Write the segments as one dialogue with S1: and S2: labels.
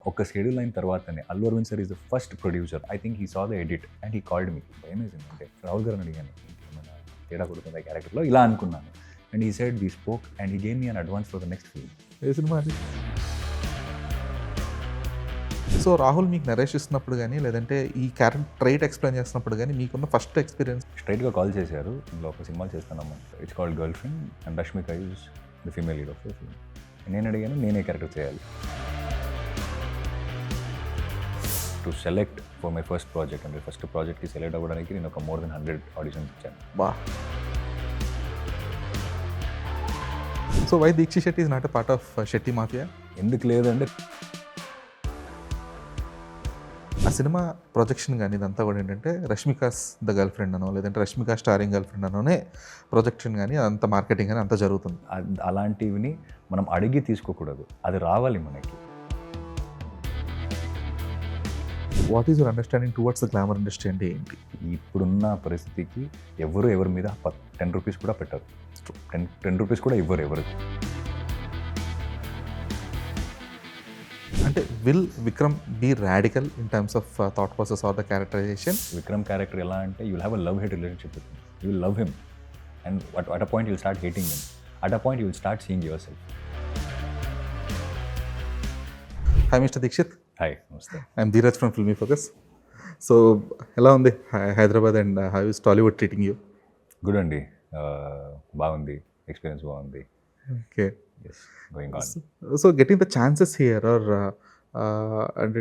S1: ఒక షెడ్యూల్ అయిన తర్వాతనే Allu Aravind sir is the first producer. I think he saw the edit and he called me. భయమేసింది. అంటే రాహుల్ గారిని అడిగాను, ఏమైనా తేడా కొడుతుందా క్యారెక్టర్లో ఇలా అనుకున్నాను. And he said we spoke and he gave me an advance for the next film.
S2: ఏ సినిమా అది? సో రాహుల్ మీకు నరేష్ ఇస్తున్నప్పుడు కానీ లేదంటే ఈ క్యారెక్టర్ ట్రైట్ ఎక్స్ప్లెయిన్ చేస్తున్నప్పుడు కానీ మీకున్న ఫస్ట్ ఎక్స్పీరియన్స్?
S1: స్ట్రైట్గా కాల్ చేశారు, ఇందులో ఒక సినిమా చేస్తున్నాము, it's called girlfriend and Rashmika is the female lead of the film. నేను అడిగాను, నేనే క్యారెక్టర్ చేయాలి. To select for my first project, అంటే ఫస్ట్ ప్రాజెక్ట్కి సెలెక్ట్ అవ్వడానికి నేను ఒక మోర్ దెన్ 100 ఆడిషన్స్ ఇచ్చాను.
S2: బా. So why Dikshith Shetty is not a part of Shetty mafia?
S1: ఎందుకు లేదంటే
S2: ఆ సినిమా ప్రొజెక్షన్ కానీ ఇదంతా కూడా ఏంటంటే రష్మికాస్ ద గర్ల్ ఫ్రెండ్ అనో లేదంటే రష్మిక స్టారింగ్ గర్ల్ ఫ్రెండ్ అనోనే ప్రొజెక్షన్ కానీ అదంతా మార్కెటింగ్ కానీ అంతా జరుగుతుంది.
S1: అలాంటివిని మనం అడిగి తీసుకోకూడదు, అది రావాలి మనకి.
S2: What is your understanding towards the glamour industry అంటే ఏంటి?
S1: ఇప్పుడున్న పరిస్థితికి ఎవరి మీద 10 రూపీస్ కూడా పెట్టరు, 10 రూపీస్ కూడా ఎవరు.
S2: అంటే will Vikram be radical in terms of thought process or the characterization?
S1: Vikram character ఎలా అంటే you will have a love hate relationship with him. You will love him and at a point you will start hating him. At a point you will start seeing yourself.
S2: Hi Mister Dikshit.
S1: Hi, namaste.
S2: I'm Dheeraj from Filmy Focus. So ఎలా ఉంది Hyderabad and how is Tollywood treating you?
S1: Good అండి, బాగుంది, experience బాగుంది.
S2: Okay.
S1: Yes, going on.
S2: So getting the chances here are అంటే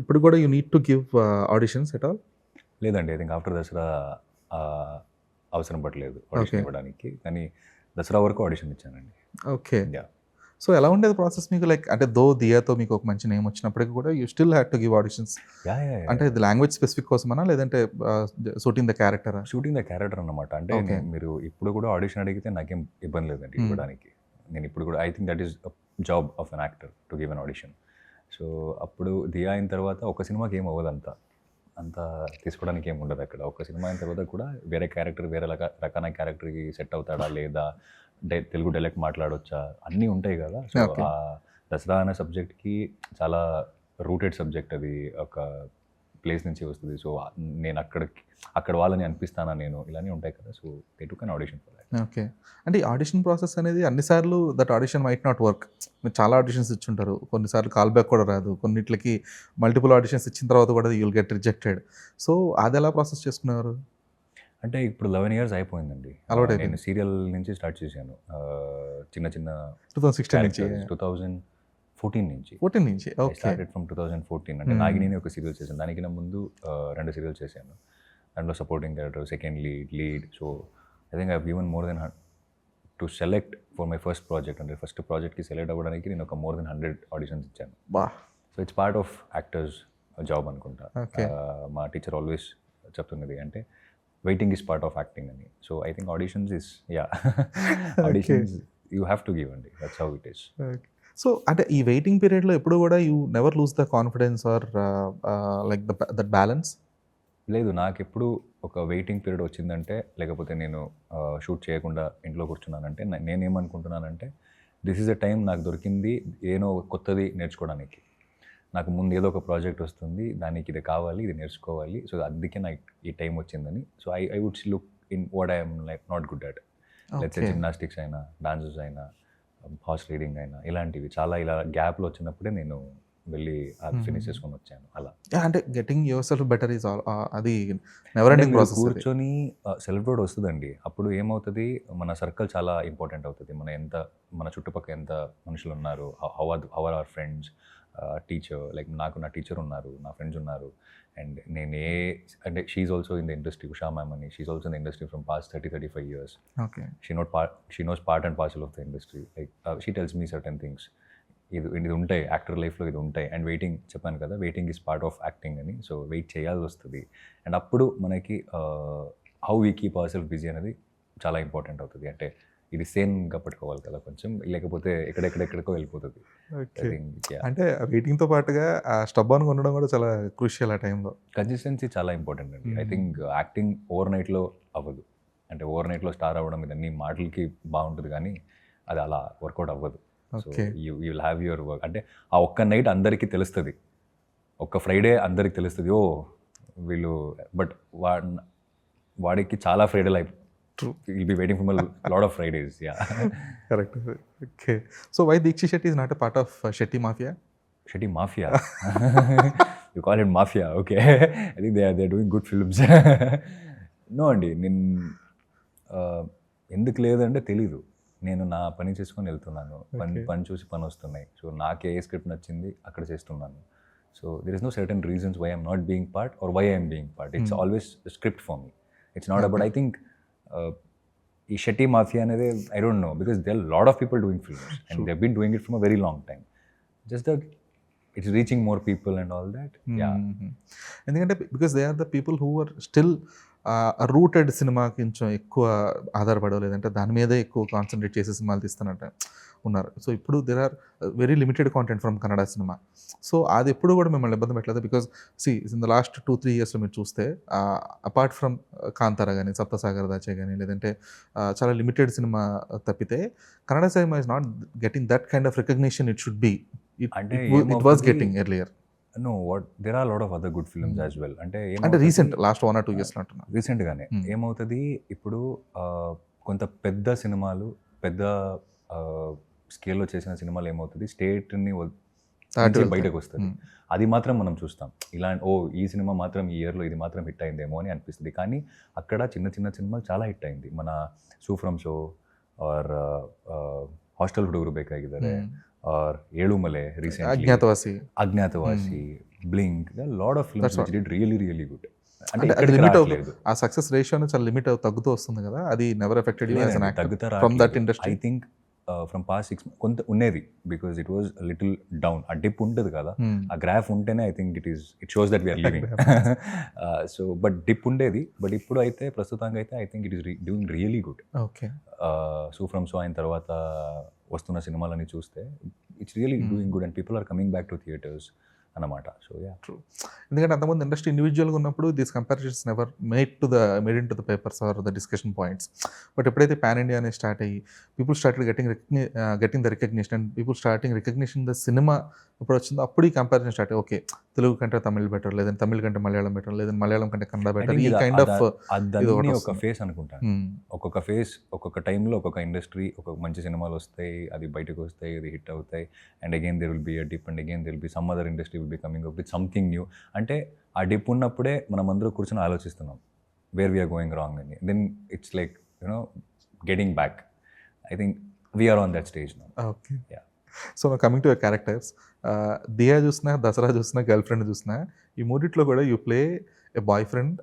S2: ఇప్పుడు కూడా you need to give auditions at all?
S1: లేదండి, I think after Dasara అవసరం పడలేదు ఆడిషన్ ఇవ్వడానికి, కానీ దసరా వరకు ఆడిషన్ ఇచ్చానండి.
S2: ఓకే.
S1: యా.
S2: సో ఎలా ఉండేది ప్రాసెస్ మీకు? లైక్ అంటే దియాతో మీకు ఒక మంచి నేమ్ వచ్చినప్పటికీ కూడా you still had to give auditions.
S1: Yeah.
S2: అంటే ఇది లాంగ్వేజ్ స్పెసిఫిక్ కోసమనా లేదంటే shooting the character?
S1: Shooting the character అన్నమాట. అంటే మీరు ఇప్పుడు కూడా ఆడిషన్ అడిగితే నాకేం ఇబ్బంది లేదండి ఇవ్వడానికి. నేను ఇప్పుడు కూడా I think that is job of an actor to give an audition. So అప్పుడు దియా అయిన తర్వాత ఒక సినిమాకి ఏం అవ్వదు, అంత తీసుకోవడానికి ఏమి ఉండదు అక్కడ. ఒక సినిమా అయిన తర్వాత కూడా వేరే క్యారెక్టర్ వేరే రకాల క్యారెక్టర్కి సెట్ అవుతాడా లేదా, తెలుగు డైలెక్ట్ మాట్లాడొచ్చా, అన్నీ ఉంటాయి కదా. సో ఆ దసరా అనే సబ్జెక్ట్కి చాలా రూటెడ్ సబ్జెక్ట్, అది ఒక ప్లేస్ నుంచి వస్తుంది. సో నేను అక్కడ వాళ్ళని అనిపిస్తానా నేను, ఇలానే ఉంటాయి కదా. So they took an audition for that.
S2: Okay. అంటే ఈ ఆడిషన్ ప్రాసెస్ అనేది అన్నిసార్లు that audition might not work. మీరు చాలా ఆడిషన్స్ ఇచ్చుంటారు, కొన్నిసార్లు కాల్ బ్యాక్ కూడా రాదు, కొన్నిట్లకి మల్టిపుల్ ఆడిషన్స్ ఇచ్చిన తర్వాత కూడా you will get rejected. So అది ఎలా ప్రాసెస్ చేసుకునేవారు?
S1: అంటే ఇప్పుడు 11 years అయిపోయిందండి. నేను సీరియల్ నుంచి స్టార్ట్ చేశాను, చిన్న
S2: 2016 నుంచి,
S1: 2014 నుంచి.
S2: 14 నుంచి. ఓకే.
S1: Started from 2014. అంటే నాగిని ఒక సీరియల్ చేశాను, దానికి ముందు 2 సీరియల్స్ చేశాను. దాంట్లో supporting character, second lead. So I think I have given more than to select for my first project. అంటే ఫస్ట్ ప్రాజెక్ట్కి సెలెక్ట్ అవ్వడానికి నేను ఒక మోర్ దెన్ 100 ఆడిషన్స్ ఇచ్చాను.
S2: బా.
S1: So it's part of actor's job అనుకుంటా. మా టీచర్ ఆల్వేస్ చెప్తున్నది అంటే waiting is part of acting అని. So I think auditions is auditions you have to give అండి, that's how it is.
S2: So అంటే ఈ వెయిటింగ్ పీరియడ్లో ఎప్పుడు కూడా you never lose the confidence or like that balance?
S1: లేదు, నాకు ఎప్పుడు ఒక వెయిటింగ్ పీరియడ్ వచ్చిందంటే, లేకపోతే నేను షూట్ చేయకుండా ఇంట్లో కూర్చున్నానంటే, నేనేమనుకుంటున్నానంటే దిస్ ఈజ్ అ టైం నాకు దొరికింది ఏదో కొత్తది నేర్చుకోవడానికి. నాకు ముందు ఏదో ఒక ప్రాజెక్ట్ వస్తుంది, దానికి ఇది కావాలి, ఇది నేర్చుకోవాలి. సో అందుకే నాకు ఈ టైం వచ్చిందని. So I would look in what I'm like not good at. Let's say gymnastics అయినా, డాన్సెస్ అయినా, హార్స్ రైడింగ్ అయినా, ఇలాంటివి చాలా ఇలా గ్యాప్లో వచ్చినప్పుడే నేను వెళ్ళి అది ఫినిష్ చేసుకొని వచ్చాను. అలా
S2: అంటే getting your self better is అది నెవర్ ఎండింగ్ ప్రాసెస్.
S1: కూర్చొని సెల్ఫ్ గ్రోత్ వస్తుందండి. అప్పుడు ఏమవుతుంది, మన సర్కిల్ చాలా ఇంపార్టెంట్ అవుతుంది. మన చుట్టుపక్కల ఎంత మనుషులు ఉన్నారు, how are our friends, teacher, like నాకు నా టీచర్ ఉన్నారు, నా ఫ్రెండ్స్ ఉన్నారు. అండ్ అంటే she's also in the industry, Usha ma'am అని, she's also in the industry from past 30-35 years.
S2: Okay.
S1: She knows part and parcel of the industry. Like she tells me certain things. ఇది ఉంటాయి actor లైఫ్లో, ఇది ఉంటాయి. And waiting చెప్పాను కదా, waiting is part of acting అని. So wait చేయాల్సి వస్తుంది. అండ్ అప్పుడు మనకి how we keep our self busy అనేది చాలా ఇంపార్టెంట్ అవుతుంది. అంటే ఇది సేన్గా పట్టుకోవాలి కదా కొంచెం, లేకపోతే ఎక్కడెక్కడికో వెళ్ళిపోతుంది.
S2: అంటే వెయిటింగ్తో పాటుగా ఆ స్టబ్ అని ఉండడం కూడా చాలా క్రూషియల్ ఆ టైంలో.
S1: కన్సిస్టెన్సీ చాలా ఇంపార్టెంట్ అండి. ఐ థింక్ యాక్టింగ్ ఓవర్ నైట్లో అవ్వదు. అంటే ఓవర్ నైట్లో స్టార్ అవ్వడం ఇదన్నీ మాటలకి బాగుంటుంది, కానీ అది అలా వర్కౌట్ అవ్వదు. So
S2: Okay.
S1: You will have your work. అంటే ఆ ఒక్క నైట్ అందరికీ తెలుస్తుంది, ఒక్క ఫ్రైడే అందరికి తెలుస్తుంది, ఓ వీళ్ళు. బట్ వాడికి చాలా Friday life,
S2: True.
S1: Will be waiting for lot of Fridays. Yeah.
S2: Correct. Okay. So why Deekshi Shetty is not a part of Shetty Mafia?
S1: Shetty Mafia. You call it Mafia, okay. I think they're doing good films. No అండి, నేను ఎందుకు లేదంటే తెలీదు. నేను నా పని చేసుకొని వెళ్తున్నాను, పని చూసి పని వస్తున్నాయి. సో నాకు ఏ స్క్రిప్ట్ నచ్చింది అక్కడ చేస్తున్నాను. So there is no certain reasons why I'm not being part or why I'm being part. It's always script for me. It's not about, I think ఈ షెట్టి మాఫియా అనేది I don't know, because they are lot of people doing films and they been doing it from a very long time. Just that it's reaching more people and all that. Yeah.
S2: ఎందుకంటే because they are the people who are still rooted cinema కొంచెం ఎక్కువ ఆధారపడలేదంటే దాని మీదే ఎక్కువ concentrate చేసే సినిమాలు తీస్తున్నట్టు ఉన్నారు. So ఇప్పుడు there are very limited content from Kannada cinema. So అది ఎప్పుడు కూడా మిమ్మల్ని ఇబ్బంది పెట్టలేదు. బికాస్ ఇన్ ద లాస్ట్ 2-3 yearsలో మీరు చూస్తే అపార్ట్ ఫ్రమ్ కాంతారా కానీ సప్తసాగర్ దాచే కానీ లేదంటే చాలా లిమిటెడ్ సినిమా తప్పితే Kannada cinema is not getting that kind of recognition it should be. It was getting earlier.
S1: No, there are a lot of other good films as well. అంటే
S2: recent last 1 or 2 years అంటున్నా.
S1: రీసెంట్గానే ఏమవుతుంది ఇప్పుడు, కొంత పెద్ద సినిమాలు, పెద్ద స్కేల్లో చేసిన సినిమాలు ఏమవుతుంది, స్టేట్ని బయటకు వస్తుంది. అది మాత్రం మనం చూస్తాం, ఇలాంటి ఈ సినిమా మాత్రం ఈ ఇయర్లో ఇది మాత్రం హిట్ అయిందేమో అని అనిపిస్తుంది. కానీ అక్కడ చిన్న చిన్న సినిమాలు చాలా హిట్ అయింది. మన సూఫ్రమ్ show or Hostel Hudugaru Bekagiddare, or Elumale recently, Ajnaathavaasi, Blink, lot of films which did really good. అంటే
S2: లిమిట్ ఆ సక్సెస్ రేషియోని చాలా లిమిట్ తగ్గుతూ వస్తుంది కదా, అది never affected you as an actor from that industry?
S1: I think from past 6 months కొంత ఉన్నది, because it was little down. ఆ డిప్ ఉంటుంది కదా, ఆ గ్రాఫ్ ఉంటేనే I think it shows that we're living. So but dip ఉండేది, but ఇప్పుడు అయితే ప్రస్తుతంగా అయితే I think it is doing really good.
S2: Okay.
S1: Su from So అయిన తర్వాత వస్తున్న సినిమాలని చూస్తే it's really doing good and people are coming back to theatres అన్నమాట. So yeah,
S2: true. ఎందుకంటే అంతకుముందు ఇండస్ట్రీ ఇండివిజువల్గా ఉన్నప్పుడు these comparisons never made in to the papers or the discussion points. But ఎప్పుడైతే పాన్ ఇండియా అనేది స్టార్ట్ అయ్యి people started getting the recognition and people starting recognition the cinema ఎప్పుడు వచ్చిందో అప్పుడు ఈ కంపారిజన్ స్టార్ట్. ఓకే, తెలుగు కంటే తమిళ్ బెటర్, లేదంటే తమిళ్ కంటే మలయాళం బెటర్, లేదంటే మలయాళం కంటే కన్నడ బెటర్, ఈ కైండ్ ఆఫ్
S1: ఒక ఫేస్ అనుకుంటాను. ఒక్కొక్క ఫేస్ ఒక్కొక్క టైంలో ఒక్కొక్క ఇండస్ట్రీ, ఒక్కొక్క మంచి సినిమాలు వస్తాయి, అది బయటకు వస్తాయి, అది హిట్ అవుతాయి, and again there will be a dip, and again there will be some other industry will be coming up with something new. అంటే ఆ డిప్ ఉన్నప్పుడే మనం అందరూ కూర్చొని ఆలోచిస్తున్నాం వేర్ వీఆర్ గోయింగ్ రాంగ్ అని. Then it's like getting back. I think we're on that stage now.
S2: Okay. So coming to your characters, Dia చూసినా, దసరా చూసినా, గర్ల్ ఫ్రెండ్ చూసినా, ఈ మూడిట్లో కూడా you play A boy friend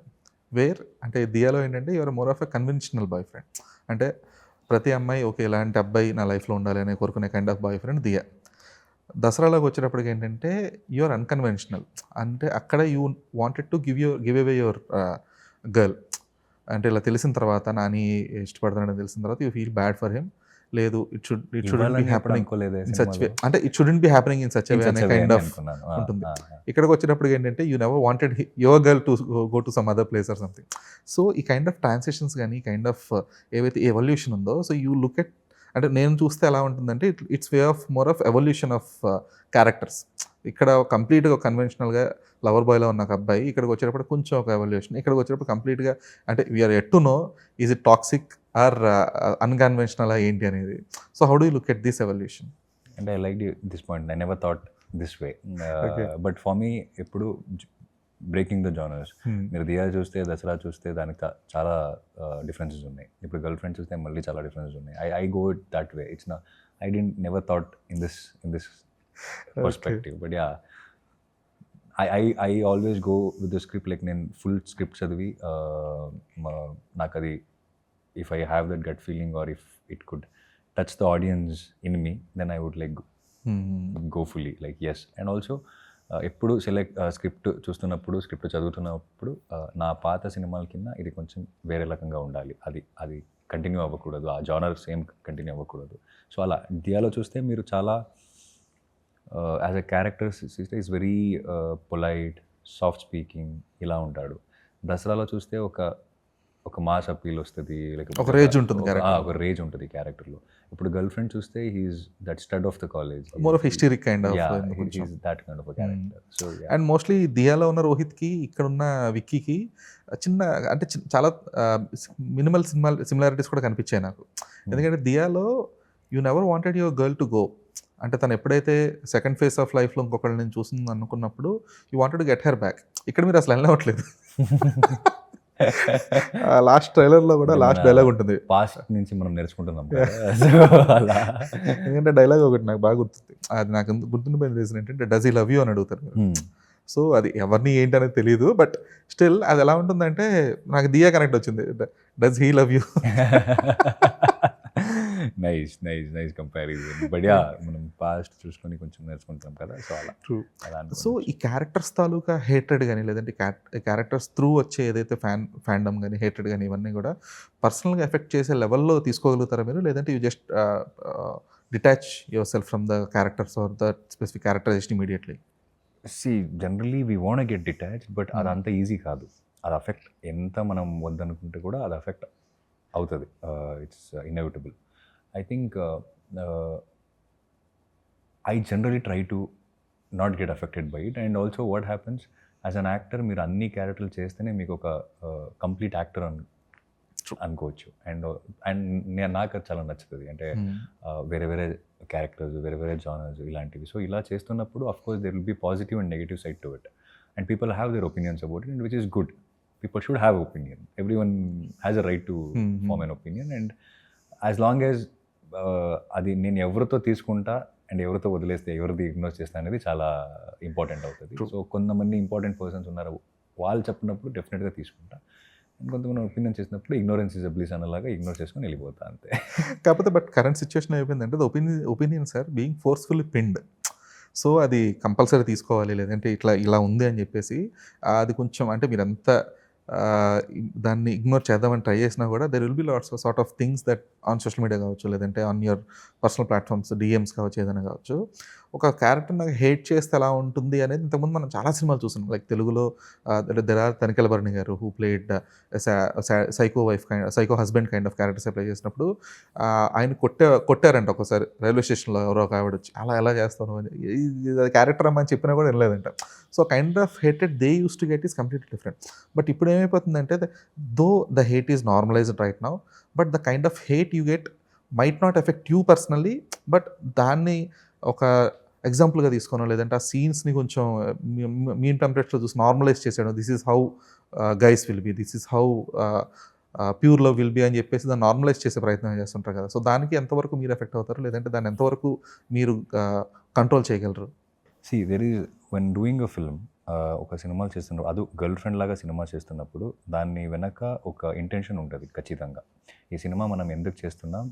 S2: wear, అంటే దియాలో ఏంటంటే your more of a conventional boy friend. అంటే ప్రతి అమ్మాయి ఓకే ఇలాంటి అబ్బాయి నా లైఫ్లో ఉండాలి అని కోరుకునే kind of boyfriend Dia. దసరాలోకి వచ్చేటప్పటికి ఏంటంటే యూఆర్ అన్కన్వెన్షనల్. అంటే అక్కడ you wanted to give away your girl. అంటే ఇలా తెలిసిన తర్వాత నాని ఇష్టపడతానని తెలిసిన తర్వాత you feel bad for him. లేదు, it shouldn't be happening in such way, అంటే it shouldn't be happening in such way అనే కైండ్ ఆఫ్ ఉంటుంది. ఇక్కడికి వచ్చినప్పటికి ఏంటంటే you never wanted your girl to go to some other place or something. So ఈ kind of transitions కానీ ఈ kind of ఏవైతే ఎవల్యూషన్ ఉందో, సో యూ లుక్ ఎట్, అంటే నేను చూస్తే ఎలా ఉంటుందంటే it's way of more of evolution of characters. ఇక్కడ కంప్లీట్గా కన్వెన్షనల్గా లవర్ బాయ్లో ఉన్న ఒక అబ్బాయి ఇక్కడికి వచ్చేటప్పుడు కొంచెం ఒక ఎవల్యూషన్, ఇక్కడికి వచ్చేటప్పుడు కంప్లీట్గా అంటే we're at to know is it toxic or unconventional ఏంటి అనేది. So how do you look at this evolution?
S1: అంటే I like this point, I never thought this way. But for me ఎప్పుడు బ్రేకింగ్ ద జానర్స్. మీరు దియా చూస్తే, దసరా చూస్తే దానికి చాలా differences ఉన్నాయి. ఇప్పుడు గర్ల్ ఫ్రెండ్ చూస్తే మళ్ళీ చాలా డిఫరెన్సెస్ ఉన్నాయి. I go it that way. It's I didn't never thought in this perspective. But yeah, I always go with the script. Like నేను ఫుల్ స్క్రిప్ట్ చదివి నాకు అది, if I have that gut feeling or if it could touch the audience in me, then I would like go fully like yes. And also ఎప్పుడు script చూస్తున్నప్పుడు, script చదువుతున్నప్పుడు నా పాత సినిమాల కింద ఇది కొంచెం వేరే రకంగా ఉండాలి, అది కంటిన్యూ అవ్వకూడదు, ఆ జానర్ సేమ్ కంటిన్యూ అవ్వకూడదు. సో అలా దియాలో చూస్తే మీరు చాలా as a character is very polite, soft speaking ఇలా ఉంటాడు. దసరాలో చూస్తే ఒక ఒక మాస్ అప్పీల్ వస్తుంది,
S2: ఒక రేంజ్ ఉంటుంది character.
S1: ఒక రేంజ్ ఉంటుంది క్యారెక్టర్లో. ఇప్పుడు గర్ల్ ఫ్రెండ్ చూస్తే he is that stud of the college,
S2: more of historic kind of
S1: that kind of character. So
S2: and mostly దియాలో ఉన్న రోహిత్కి ఇక్కడ ఉన్న విక్కీకి చిన్న అంటే చాలా మినిమల్ సిమిలారిటీస్ కూడా కనిపించాయి నాకు. ఎందుకంటే దియాలో you never wanted your girl to go, అంటే తను ఎప్పుడైతే సెకండ్ ఫేజ్ ఆఫ్ లైఫ్లో ఇంకొకళ్ళు నేను చూసింది అనుకున్నప్పుడు you wanted to get her back. ఇక్కడ మీరు అసలు వెళ్ళవట్లేదు. లాస్ట్ ట్రైలర్లో కూడా లాస్ట్ డైలాగ్ ఉంటుంది,
S1: పాస్ట్ నుంచి మనం నేర్చుకుంటున్నాం.
S2: ఎందుకంటే డైలాగ్ ఒకటి నాకు బాగా గుర్తుంది, అది నాకు గుర్తుండిపోయిన రీజన్ ఏంటంటే డస్ హీ లవ్ యూ అని అడుగుతారు మీరు. సో అది ఎవరిని ఏంటి అనేది తెలియదు, బట్ స్టిల్ అది ఎలా ఉంటుందంటే నాకు దియా కనెక్ట్ వచ్చింది, does he love you.
S1: Nice comparison. But yeah మనం పాస్ట్ చూసుకొని కొంచెం నేర్చుకుంటాం కదా, సో అలా
S2: ట్రూ. సో ఈ క్యారెక్టర్స్ తాలూకా హేట్రెడ్ కానీ లేదంటే క్యారెక్టర్స్ త్రూ వచ్చే ఏదైతే ఫ్యాండమ్ కానీ హేట్రెడ్ కానీ ఇవన్నీ కూడా పర్సనల్గా ఎఫెక్ట్ చేసే లెవెల్లో తీసుకోగలుగుతారా మీరు, లేదంటే you just detach yourself from the characters or the specific characterization immediately?
S1: Generally we want get detach, but అది అంత ఈజీ కాదు. అది అఫెక్ట్ ఎంత మనం వద్దనుకుంటే కూడా అది అఫెక్ట్ అవుతుంది. It's inevitable. I think I generally try to not get affected by it. And also what happens as an actor, మీరు అన్ని క్యారెక్టర్లు చేస్తేనే మీకు ఒక కంప్లీట్ యాక్టర్ అనుకోవచ్చు. అండ్ నాకు అది చాలా నచ్చుతుంది. అంటే వేరే వేరే క్యారెక్టర్స్, వేరే వేరే జానర్స్ ఇలాంటివి. సో ఇలా చేస్తున్నప్పుడు of course there will be positive and negative side to it, and people have their opinions about it, and which is good. People should have opinion. Everyone has a right to form an opinion, and as long as అది నేను ఎవరితో తీసుకుంటా and ఎవరితో వదిలేస్తే, ఎవరిది ignore చేస్తా అనేది చాలా ఇంపార్టెంట్ అవుతుంది. సో కొంతమంది ఇంపార్టెంట్ పర్సన్స్ ఉన్నారు, వాళ్ళు చెప్పినప్పుడు డెఫినెట్గా తీసుకుంటా. అండ్ కొంతమంది ఒపీనియన్ చేసినప్పుడు ఇగ్నోరెన్స్ ఇస్ అ బ్లిస్ అనేలాగా ఇగ్నోర్ చేసుకొని వెళ్ళిపోతా అంతే.
S2: కాకపోతే బట్ కరెంట్ సిచ్యువేషన్ అయిపోయిందంటే the opinions are being forcefully pinned. So అది కంపల్సరీ తీసుకోవాలి, లేదంటే ఇలా ఉంది అని చెప్పేసి అది కొంచెం అంటే మీరంతా దాన్ని ఇగ్నోర్ చేద్దామని ట్రై చేసినా కూడా there will be LADS sort of things that on social media కావచ్చు, లేదంటే on your personal platforms DMs కావచ్చు, ఏదైనా కావచ్చు. ఒక క్యారెక్టర్ నాకు హేట్ చేస్తే ఎలా ఉంటుంది అనేది ఇంతకుముందు మనం చాలా సినిమాలు చూసాం. లైక్ తెలుగులో there are Tanikella Bharani garu who played psycho husband kind of characters play చేసినప్పుడు ఆయన కొట్టారంట ఒకసారి రైల్వే స్టేషన్లో, ఎవరో ఒక ఆవిడ వచ్చి ఎలా చేస్తాను అని, క్యారెక్టర్ అమ్మని చెప్పినా కూడా వినలేదంట. So kind of hated they use to get is completely different. But ఇప్పుడు ఏమైపోతుందంటే though the hate is normalized right now, but the kind of hate you get might not effect you personally, but దాన్ని ఒక ఎగ్జాంపుల్గా తీసుకోను, లేదంటే ఆ సీన్స్ని కొంచెం mean టెంప్లెట్స్లో చూసి నార్మలైజ్ చేసాడు. This is how guys will be, this is how pure love will be అని చెప్పేసి దాన్ని నార్మలైజ్ చేసే ప్రయత్నం చేస్తుంటారు కదా. సో దానికి ఎంతవరకు మీరు ఎఫెక్ట్ అవుతారు, లేదంటే దాన్ని ఎంతవరకు మీరు కంట్రోల్ చేయగలరు?
S1: There is when doing a film, ఒక సినిమాలు చేస్తున్నప్పుడు, అది గర్ల్ ఫ్రెండ్ లాగా సినిమా చేస్తున్నప్పుడు దాన్ని వెనక ఒక ఇంటెన్షన్ ఉంటుంది ఖచ్చితంగా. ఈ సినిమా మనం ఎందుకు చేస్తున్నాం,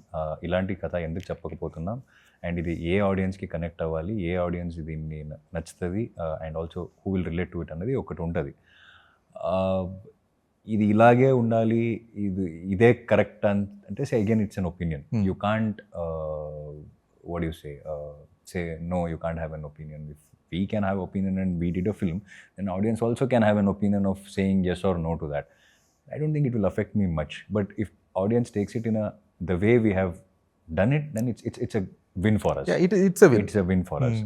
S1: ఇలాంటి కథ ఎందుకు చెప్పకపోతున్నాం, అండ్ ఇది ఏ ఆడియన్స్కి కనెక్ట్ అవ్వాలి, ఏ ఆడియన్స్ దీన్ని నచ్చుతుంది, and also who will relate to it అనేది ఒకటి ఉంటుంది. ఇది ఇలాగే ఉండాలి, ఇదే కరెక్ట్ అంటే again it's an opinion. You can't what you say no, you can't have an opinion. If we can have opinion and we did a film, then audience also can have an opinion of saying yes or no to that. I don't think it will affect me much, but if audience takes it in the way we have done it, then it's a win for us.
S2: Yeah, it's a win.
S1: It's a win for us.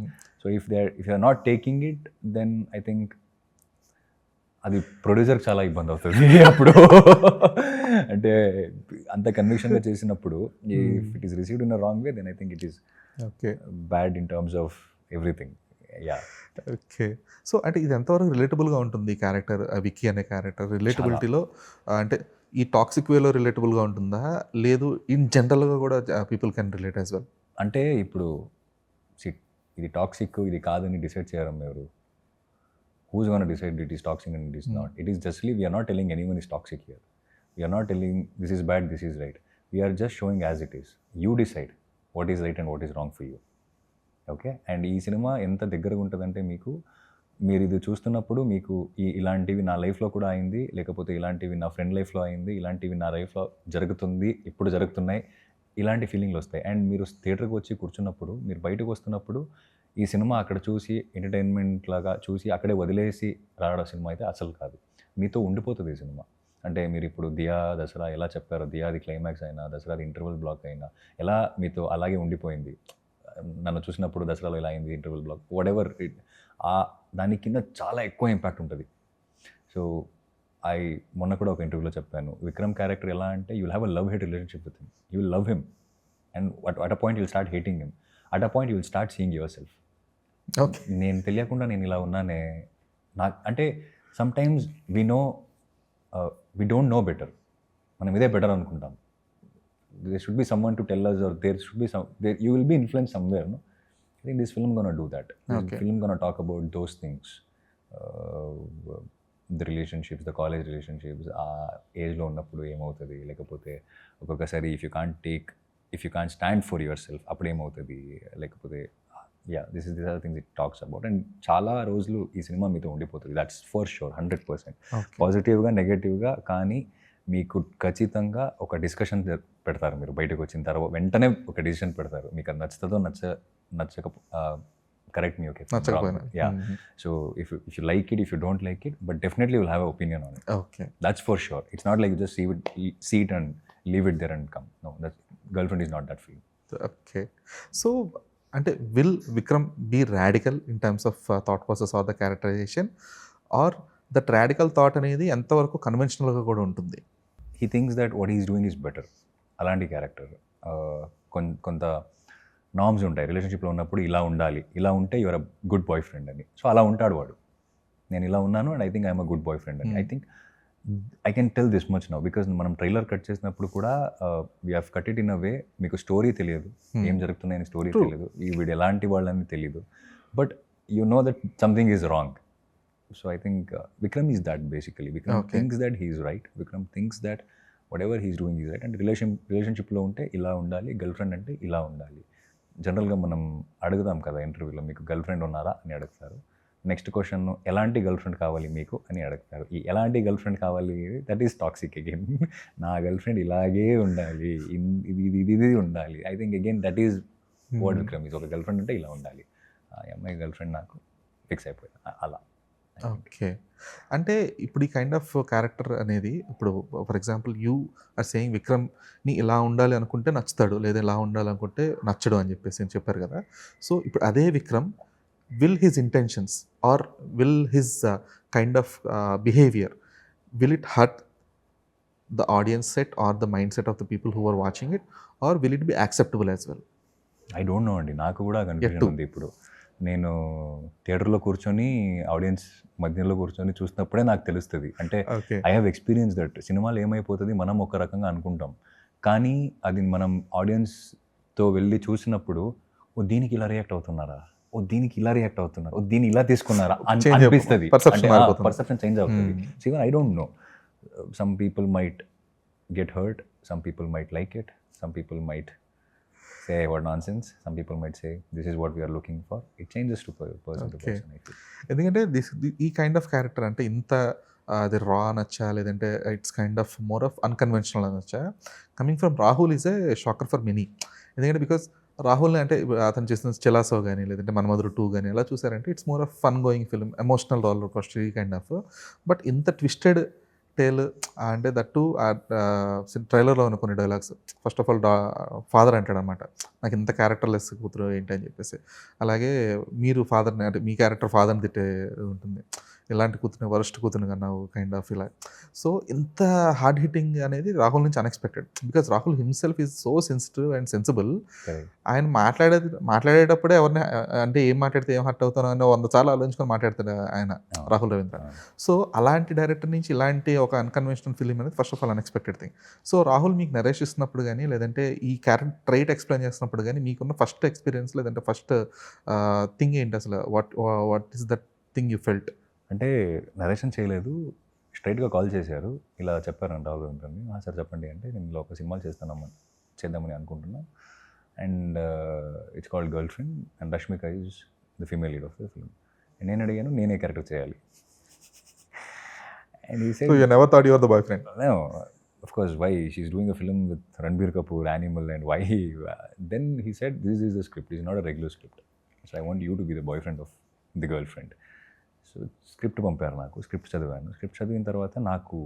S1: So if they are not taking it, then I think అది ప్రొడ్యూసర్కి చాలా ఇబ్బంది అవుతుంది అప్పుడు. అంటే అంత కన్విక్షన్గా చేసినప్పుడు if it is received in a wrong way, then I think it is bad in terms of everything.
S2: Okay. So అంటే ఇది ఎంతవరకు రిలేటబుల్గా ఉంటుంది ఈ క్యారెక్టర్, విక్కీ అనే క్యారెక్టర్ రిలేటబిలిటీలో? అంటే ఈ టాక్సిక్ వేలో రిలేటబుల్గా ఉంటుందా, లేదు ఇన్ జనరల్గా కూడా people can relate as well?
S1: అంటే ఇప్పుడు ఇది టాక్సిక్, ఇది కాదని డిసైడ్ చేయడం ఎవరు? Who's gonna decide it is toxic and it is not? It is justly we're not telling anyone is toxic here. We're not telling this is bad, this is right. We're just showing as it is. You decide what is right and what is wrong for you. Okay. And ఈ cinema ఎంత దగ్గరగా ఉంటుందంటే మీరు ఇది చూస్తున్నప్పుడు మీకు ఇలాంటివి నా లైఫ్లో కూడా అయింది, లేకపోతే ఇలాంటివి నా ఫ్రెండ్ లైఫ్లో అయింది, ఇలాంటివి నా లైఫ్లో జరుగుతుంది, ఇప్పుడు జరుగుతున్నాయి, ఇలాంటి ఫీలింగ్లు వస్తాయి. అండ్ మీరు థియేటర్కి వచ్చి కూర్చున్నప్పుడు, మీరు బయటకు వస్తున్నప్పుడు ఈ సినిమా అక్కడ చూసి ఎంటర్టైన్మెంట్ లాగా చూసి అక్కడే వదిలేసి రావడం సినిమా అయితే అసలు కాదు. మీతో ఉండిపోతుంది ఈ సినిమా. అంటే మీరు ఇప్పుడు దియా దసరా ఎలా చెప్పారో, దియాది క్లైమాక్స్ అయినా, దసరాది ఇంటర్వల్ బ్లాక్ అయినా ఎలా మీతో అలాగే ఉండిపోయింది. నన్ను చూసినప్పుడు దసరాలో ఇలా అయింది interval block, what ever it, దాని కింద చాలా ఎక్కువ ఇంపాక్ట్ ఉంటుంది. సో మొన్న కూడా ఒక ఇంటర్వ్యూలో చెప్పాను, విక్రమ్ క్యారెక్టర్ ఎలా అంటే you will have a love hate relationship with him. You will love him and at a point you will start hating him. At a point you will start seeing yourself.
S2: Okay.
S1: నేను తెలియకుండా నేను ఇలా ఉన్నానే, నాకు అంటే sometimes we don't know better, మనం ఇదే better అనుకుంటాం. there should be someone to tell us, or there should be you will be influenced somewhere, no? I think this film gonna do that.
S2: Okay.
S1: Film gonna talk about those things, the relationships, the college relationships, ఆ ఏజ్లో ఉన్నప్పుడు ఏమవుతుంది, లేకపోతే ఒక్కొక్కసారి if you can't stand for yourself అప్పుడు ఏమవుతుంది, లేకపోతే this are things it talks about. And చాలా రోజులు ఈ సినిమా మీతో ఉండిపోతుంది, దట్స్ ఫర్ షూర్, 100%. పాజిటివ్గా నెగటివ్గా, కానీ మీకు ఖచ్చితంగా ఒక డిస్కషన్ పెడతారు. మీరు బయటకు వచ్చిన తర్వాత వెంటనే ఒక డిసిషన్ పెడతారు, మీకు అది నచ్చుతుందో నచ్చక correct me, okay, yeah. So if you like it, if you don't like it, but definitely will have opinion on it.
S2: Okay,
S1: that's for sure. It's not like just see it and leave it there and come. No, that girlfriend is not that feel.
S2: Okay. So అంటే will Vikram be radical in terms of thought process or the characterization, or that radical thought అనేది ఎంతవరకు కన్వెన్షనల్గా కూడా ఉంటుంది?
S1: He thinks that what is doing is better. అలాంటి character. కొంత norms ఉంటాయి రిలేషన్షిప్లో ఉన్నప్పుడు, ఇలా ఉండాలి, ఇలా ఉంటే your a good boyfriend అని. సో అలా ఉంటాడు వాడు, నేను ఇలా ఉన్నాను and I think I'm a good boyfriend అని. I think I can tell this much now, because మనం ట్రైలర్ కట్ చేసినప్పుడు కూడా we have cut it in a way, మీకు స్టోరీ తెలియదు, ఏం జరుగుతున్నాయని స్టోరీ తెలియదు, ఈ వీడు ఎలాంటి వాళ్ళని తెలియదు, but you know that something is wrong. So I think Vikram is that basically. Vikram thinks that he is right. Vikram thinks that whatever he is doing is right. And relationship లో ఉంటే ఇలా ఉండాలి, girl friend అంటే ఇలా ఉండాలి. జనరల్గా మనం అడుగుదాం కదా ఇంటర్వ్యూలో, మీకు గర్ల్ ఫ్రెండ్ ఉన్నారా అని అడుగుతారు. నెక్స్ట్ క్వశ్చన్, ఎలాంటి గర్ల్ ఫ్రెండ్ కావాలి మీకు అని అడుగుతారు. ఈ ఎలాంటి గర్ల్ ఫ్రెండ్ కావాలి, దట్ ఈస్ టాక్సిక్ అగైన్. నా గర్ల్ ఫ్రెండ్ ఇలాగే ఉండాలి, ఇది ఉండాలి. I think again that is what Vikram is. ఒక గర్ల్ ఫ్రెండ్ అంటే ఇలా ఉండాలి, ఆ అమ్మాయి గర్ల్ ఫ్రెండ్ నాకు ఫిక్స్ అయిపోయింది అలా.
S2: ఓకే. అంటే ఇప్పుడు ఈ కైండ్ ఆఫ్ క్యారెక్టర్ అనేది, ఇప్పుడు for example you are saying విక్రమ్ని ఇలా ఉండాలి అనుకుంటే నచ్చుతాడు, లేదా ఇలా ఉండాలి అనుకుంటే నచ్చడు అని చెప్పేసి చెప్పారు కదా. సో ఇప్పుడు అదే Vikram, will his intentions or will his kind of behaviour, will it hurt the audience set or the mind set of the people who are watching it, or will it be acceptable as well?
S1: I don't know అండి, నాకు కూడా confusion ఉంది. ఇప్పుడు నేను థియేటర్లో కూర్చొని audience మధ్యలో కూర్చొని చూసినప్పుడే నాకు తెలుస్తుంది. అంటే ఐ హ్యావ్ ఎక్స్పీరియన్స్ దట్ సినిమాలు ఏమైపోతుంది, మనం ఒక రకంగా అనుకుంటాం, కానీ అది మనం ఆడియన్స్తో వెళ్ళి చూసినప్పుడు, ఓ దీనికి ఇలా రియాక్ట్ అవుతున్నారా, ఓ దీనికి ఇలా రియాక్ట్ అవుతున్నారు, ఓ దీన్ని ఇలా తీసుకున్నారా అనిపిస్తుంది. పర్సెప్షన్ చేంజ్ అవుతుంది. So even I don't no, some people might get hurt, some people might like it, some people might say what nonsense, some people might say this is what we are looking for. It changes to person to person, I feel.
S2: ఎందుకంటే ఈ kind of character అంటే ఇంత అది రా నచ్చా, లేదంటే it's kind of more of unconventional అనొచ్చా? Coming from Rahul is a shocker for many. ఎందుకంటే బికాస్ రాహుల్ని అంటే అతను చేసిన చెలాసో కానీ, లేదంటే మన్మధుడు 2 కానీ ఎలా చూసారంటే it's more of fun going film, emotional roller coaster, ఈ కైండ్ ఆఫ్. బట్ ఇంత ట్విస్టెడ్ టేల్ అంటే దట్టు ట్రైలర్లో ఉన్న కొన్ని dialogues, first of all father అంటాడు అనమాట, నాకు ఇంత క్యారెక్టర్లెస్ కూతురు ఏంటి అని చెప్పేసి. అలాగే మీరు ఫాదర్ని అంటే మీ క్యారెక్టర్ ఫాదర్ని తిట్టే ఉంటుంది, ఇలాంటి కూతురు వరస్ట్ కూతురు కన్నావు కైండ్ ఆఫ్ ఇలా. సో ఇంత హార్డ్ హిట్టింగ్ అనేది రాహుల్ నుంచి unexpected, because Rahul himself is so sensitive and sensible. ఆయన మాట్లాడేటప్పుడే ఎవరిని అంటే ఏం మాట్లాడితే ఏం హర్ట్ అవుతానో అని 100 సార్లు ఆలోచించుకొని మాట్లాడతాడు ఆయన, రాహుల్ రవీంద్ర. సో అలాంటి డైరెక్టర్ నుంచి ఇలాంటి ఒక అన్కన్వెన్షనల్ ఫిలిం అనేది first of all unexpected thing. So Rahul మీకు నరేష్ ఇస్తున్నప్పుడు కానీ, లేదంటే ఈ క్యారెక్టర్ ట్రైట్ ఎక్స్ప్లెయిన్ చేస్తున్నప్పుడు కానీ మీకున్న ఫస్ట్ ఎక్స్పీరియన్స్, లేదంటే ఫస్ట్ థింగ్ ఏంటి అసలు? What is that thing you felt?
S1: అంటే నరేషన్ చేయలేదు, స్ట్రైట్గా కాల్ చేశారు, ఇలా చెప్పారంట రాహుల్ రవీంద్రని. సార్ చెప్పండి అంటే, నేను ఇలా ఒక సినిమాలు చేద్దామని అనుకుంటున్నాను, and it's called girlfriend and Rashmika is the female lead of the film. నేను అడిగాను, నేనే క్యారెక్టర్ చేయాలి. And he said,
S2: so you never thought you were the boyfriend?
S1: No, of course, why? She's doing a film with Ranbir Kapoor, Animal, and why he... Then he said, this is the script, it's not a regular script. So I want you to be the boyfriend of the girlfriend. So script పంపారు నాకు, script చదివాను. Script చదివిన తర్వాత నాకు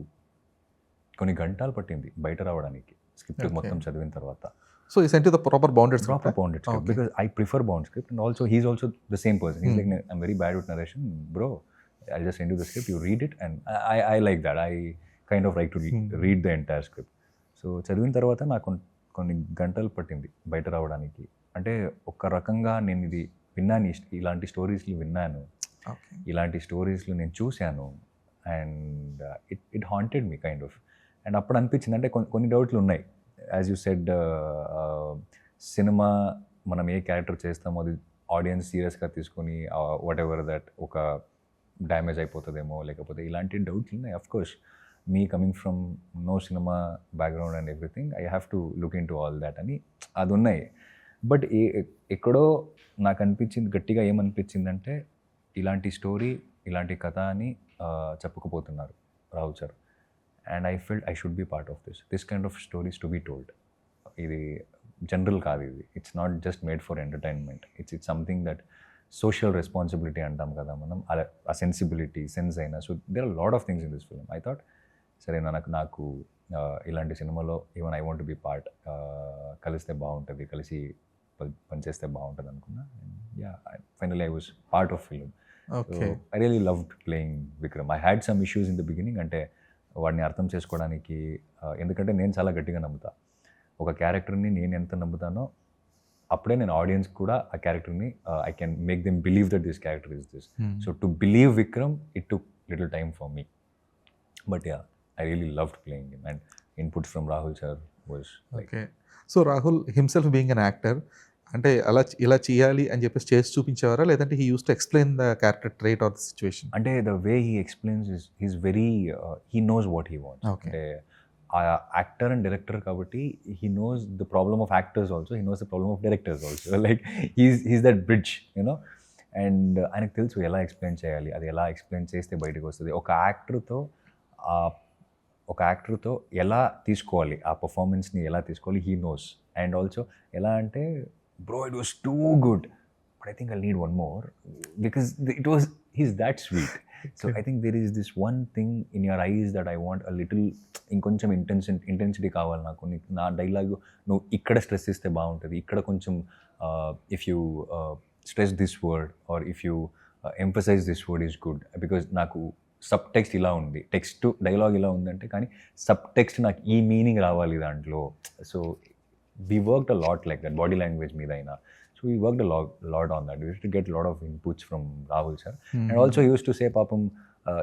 S1: కొన్ని గంటలు పట్టింది బయట రావడానికి స్క్రిప్ట్
S2: Okay.
S1: మొత్తం చదివిన తర్వాత.
S2: So you sent you the proper bounded script,
S1: Proper
S2: right?
S1: bounded script
S2: Okay.
S1: because I prefer bound script, and also he's also the same person. He's
S2: Hmm.
S1: like, I'm very bad with narration, bro. I'll just send you the script, you read it, and I like that. I kind of like to read the entire script. So చదివిన తర్వాత నాకు కొన్ని గంటలు పట్టింది బయట రావడానికి. అంటే ఒక రకంగా నేను ఇది విన్నాను, ఇలాంటి స్టోరీస్లు విన్నాను,
S2: Okay.
S1: ఇలాంటి స్టోరీస్లు నేను చూశాను, and it haunted me kind of. And అప్పుడు అనిపించింది అంటే కొన్ని డౌట్లు ఉన్నాయి. యాజ్ యూ సెడ్, సినిమా మనం ఏ క్యారెక్టర్ చేస్తామో అది ఆడియన్స్ సీరియస్గా తీసుకొని వాట్ ఎవర్ దట్ ఒక డ్యామేజ్ అయిపోతుందేమో, లేకపోతే ఇలాంటి డౌట్లు ఉన్నాయి. Of course me coming from no cinema background and everything, I have to look into all that అని అది ఉన్నాయి. బట్ ఎక్కడో నాకు అనిపించింది, గట్టిగా ఏమనిపించిందంటే ఇలాంటి స్టోరీ, ఇలాంటి కథ అని చెప్పుకుపోతున్నారు Rahul sir. And I felt I should be part of this kind of stories to be told. ఇది జనరల్ కాదు, ఇది it's not just made for entertainment, it's something that social responsibility అంటాం కదా మనం, ఆ సెన్సిబిలిటీ సెన్స్ అయినా. So there are lot of things in this film. I thought సరే నాకు ఇలాంటి సినిమాలో even I want to be part, కలిస్తే బాగుంటుంది, కలిసి పనిచేస్తే బాగుంటుంది అనుకున్నా. Yeah, finally I was part of film.
S2: Okay.
S1: I really loved playing Vikram. I had some issues in the beginning, అంటే వాడిని అర్థం చేసుకోవడానికి, ఎందుకంటే నేను చాలా గట్టిగా నమ్ముతా. ఒక క్యారెక్టర్ని నేను ఎంత నమ్ముతానో అప్పుడే నేను ఆడియన్స్ కూడా ఆ క్యారెక్టర్ని I can make them believe that this character is this. So to believe Vikram it took little time for me, but yeah, I really loved playing him. And inputs from Rahul sir was like,
S2: okay. So Rahul himself being an actor, అంటే ఇలా చేయాలి అని చెప్పేసి చేసి చూపించేవారా, లేదంటే he use to explain the character trait or the situation?
S1: అంటే the way he explains is very, he knows what he wants.
S2: Okay.
S1: అంటే ఆ యాక్టర్ అండ్ డైరెక్టర్ కాబట్టి he knows the problem of actors also, he knows the problem of directors also. Like he's that bridge, you know. And ఆయనకు తెలుసు ఎలా explain చేయాలి, అది ఎలా explain చేస్తే బయటకు వస్తుంది. ఒక యాక్టర్తో ఎలా తీసుకోవాలి, ఆ పర్ఫార్మెన్స్ని ఎలా తీసుకోవాలి, హీ నోస్. అండ్ ఆల్సో ఎలా అంటే, bro, it was too good, but I think I'll need one more because he's that sweet. So I think there is this one thing in your eyes that I want a little, inkoncham intensity కావాలి నాకు. నా dialogue నువ్వు ఇక్కడ stress ఇస్తే బాగుంటుంది, ఇక్కడ కొంచెం if you stress this word or if you emphasize this word is good, because నాకు సబ్ టెక్స్ట్ ఇలా ఉంది, టెక్స్ట్ డైలాగ్ ఇలా ఉందంటే కానీ సబ్ టెక్స్ట్ నాకు ఈ మీనింగ్ రావాలి దాంట్లో. So we worked a lot like that, body language మీద అయినా. So we worked a lot on that. We used to get a lot of inputs from Rahul sir. And also he used to say, papam,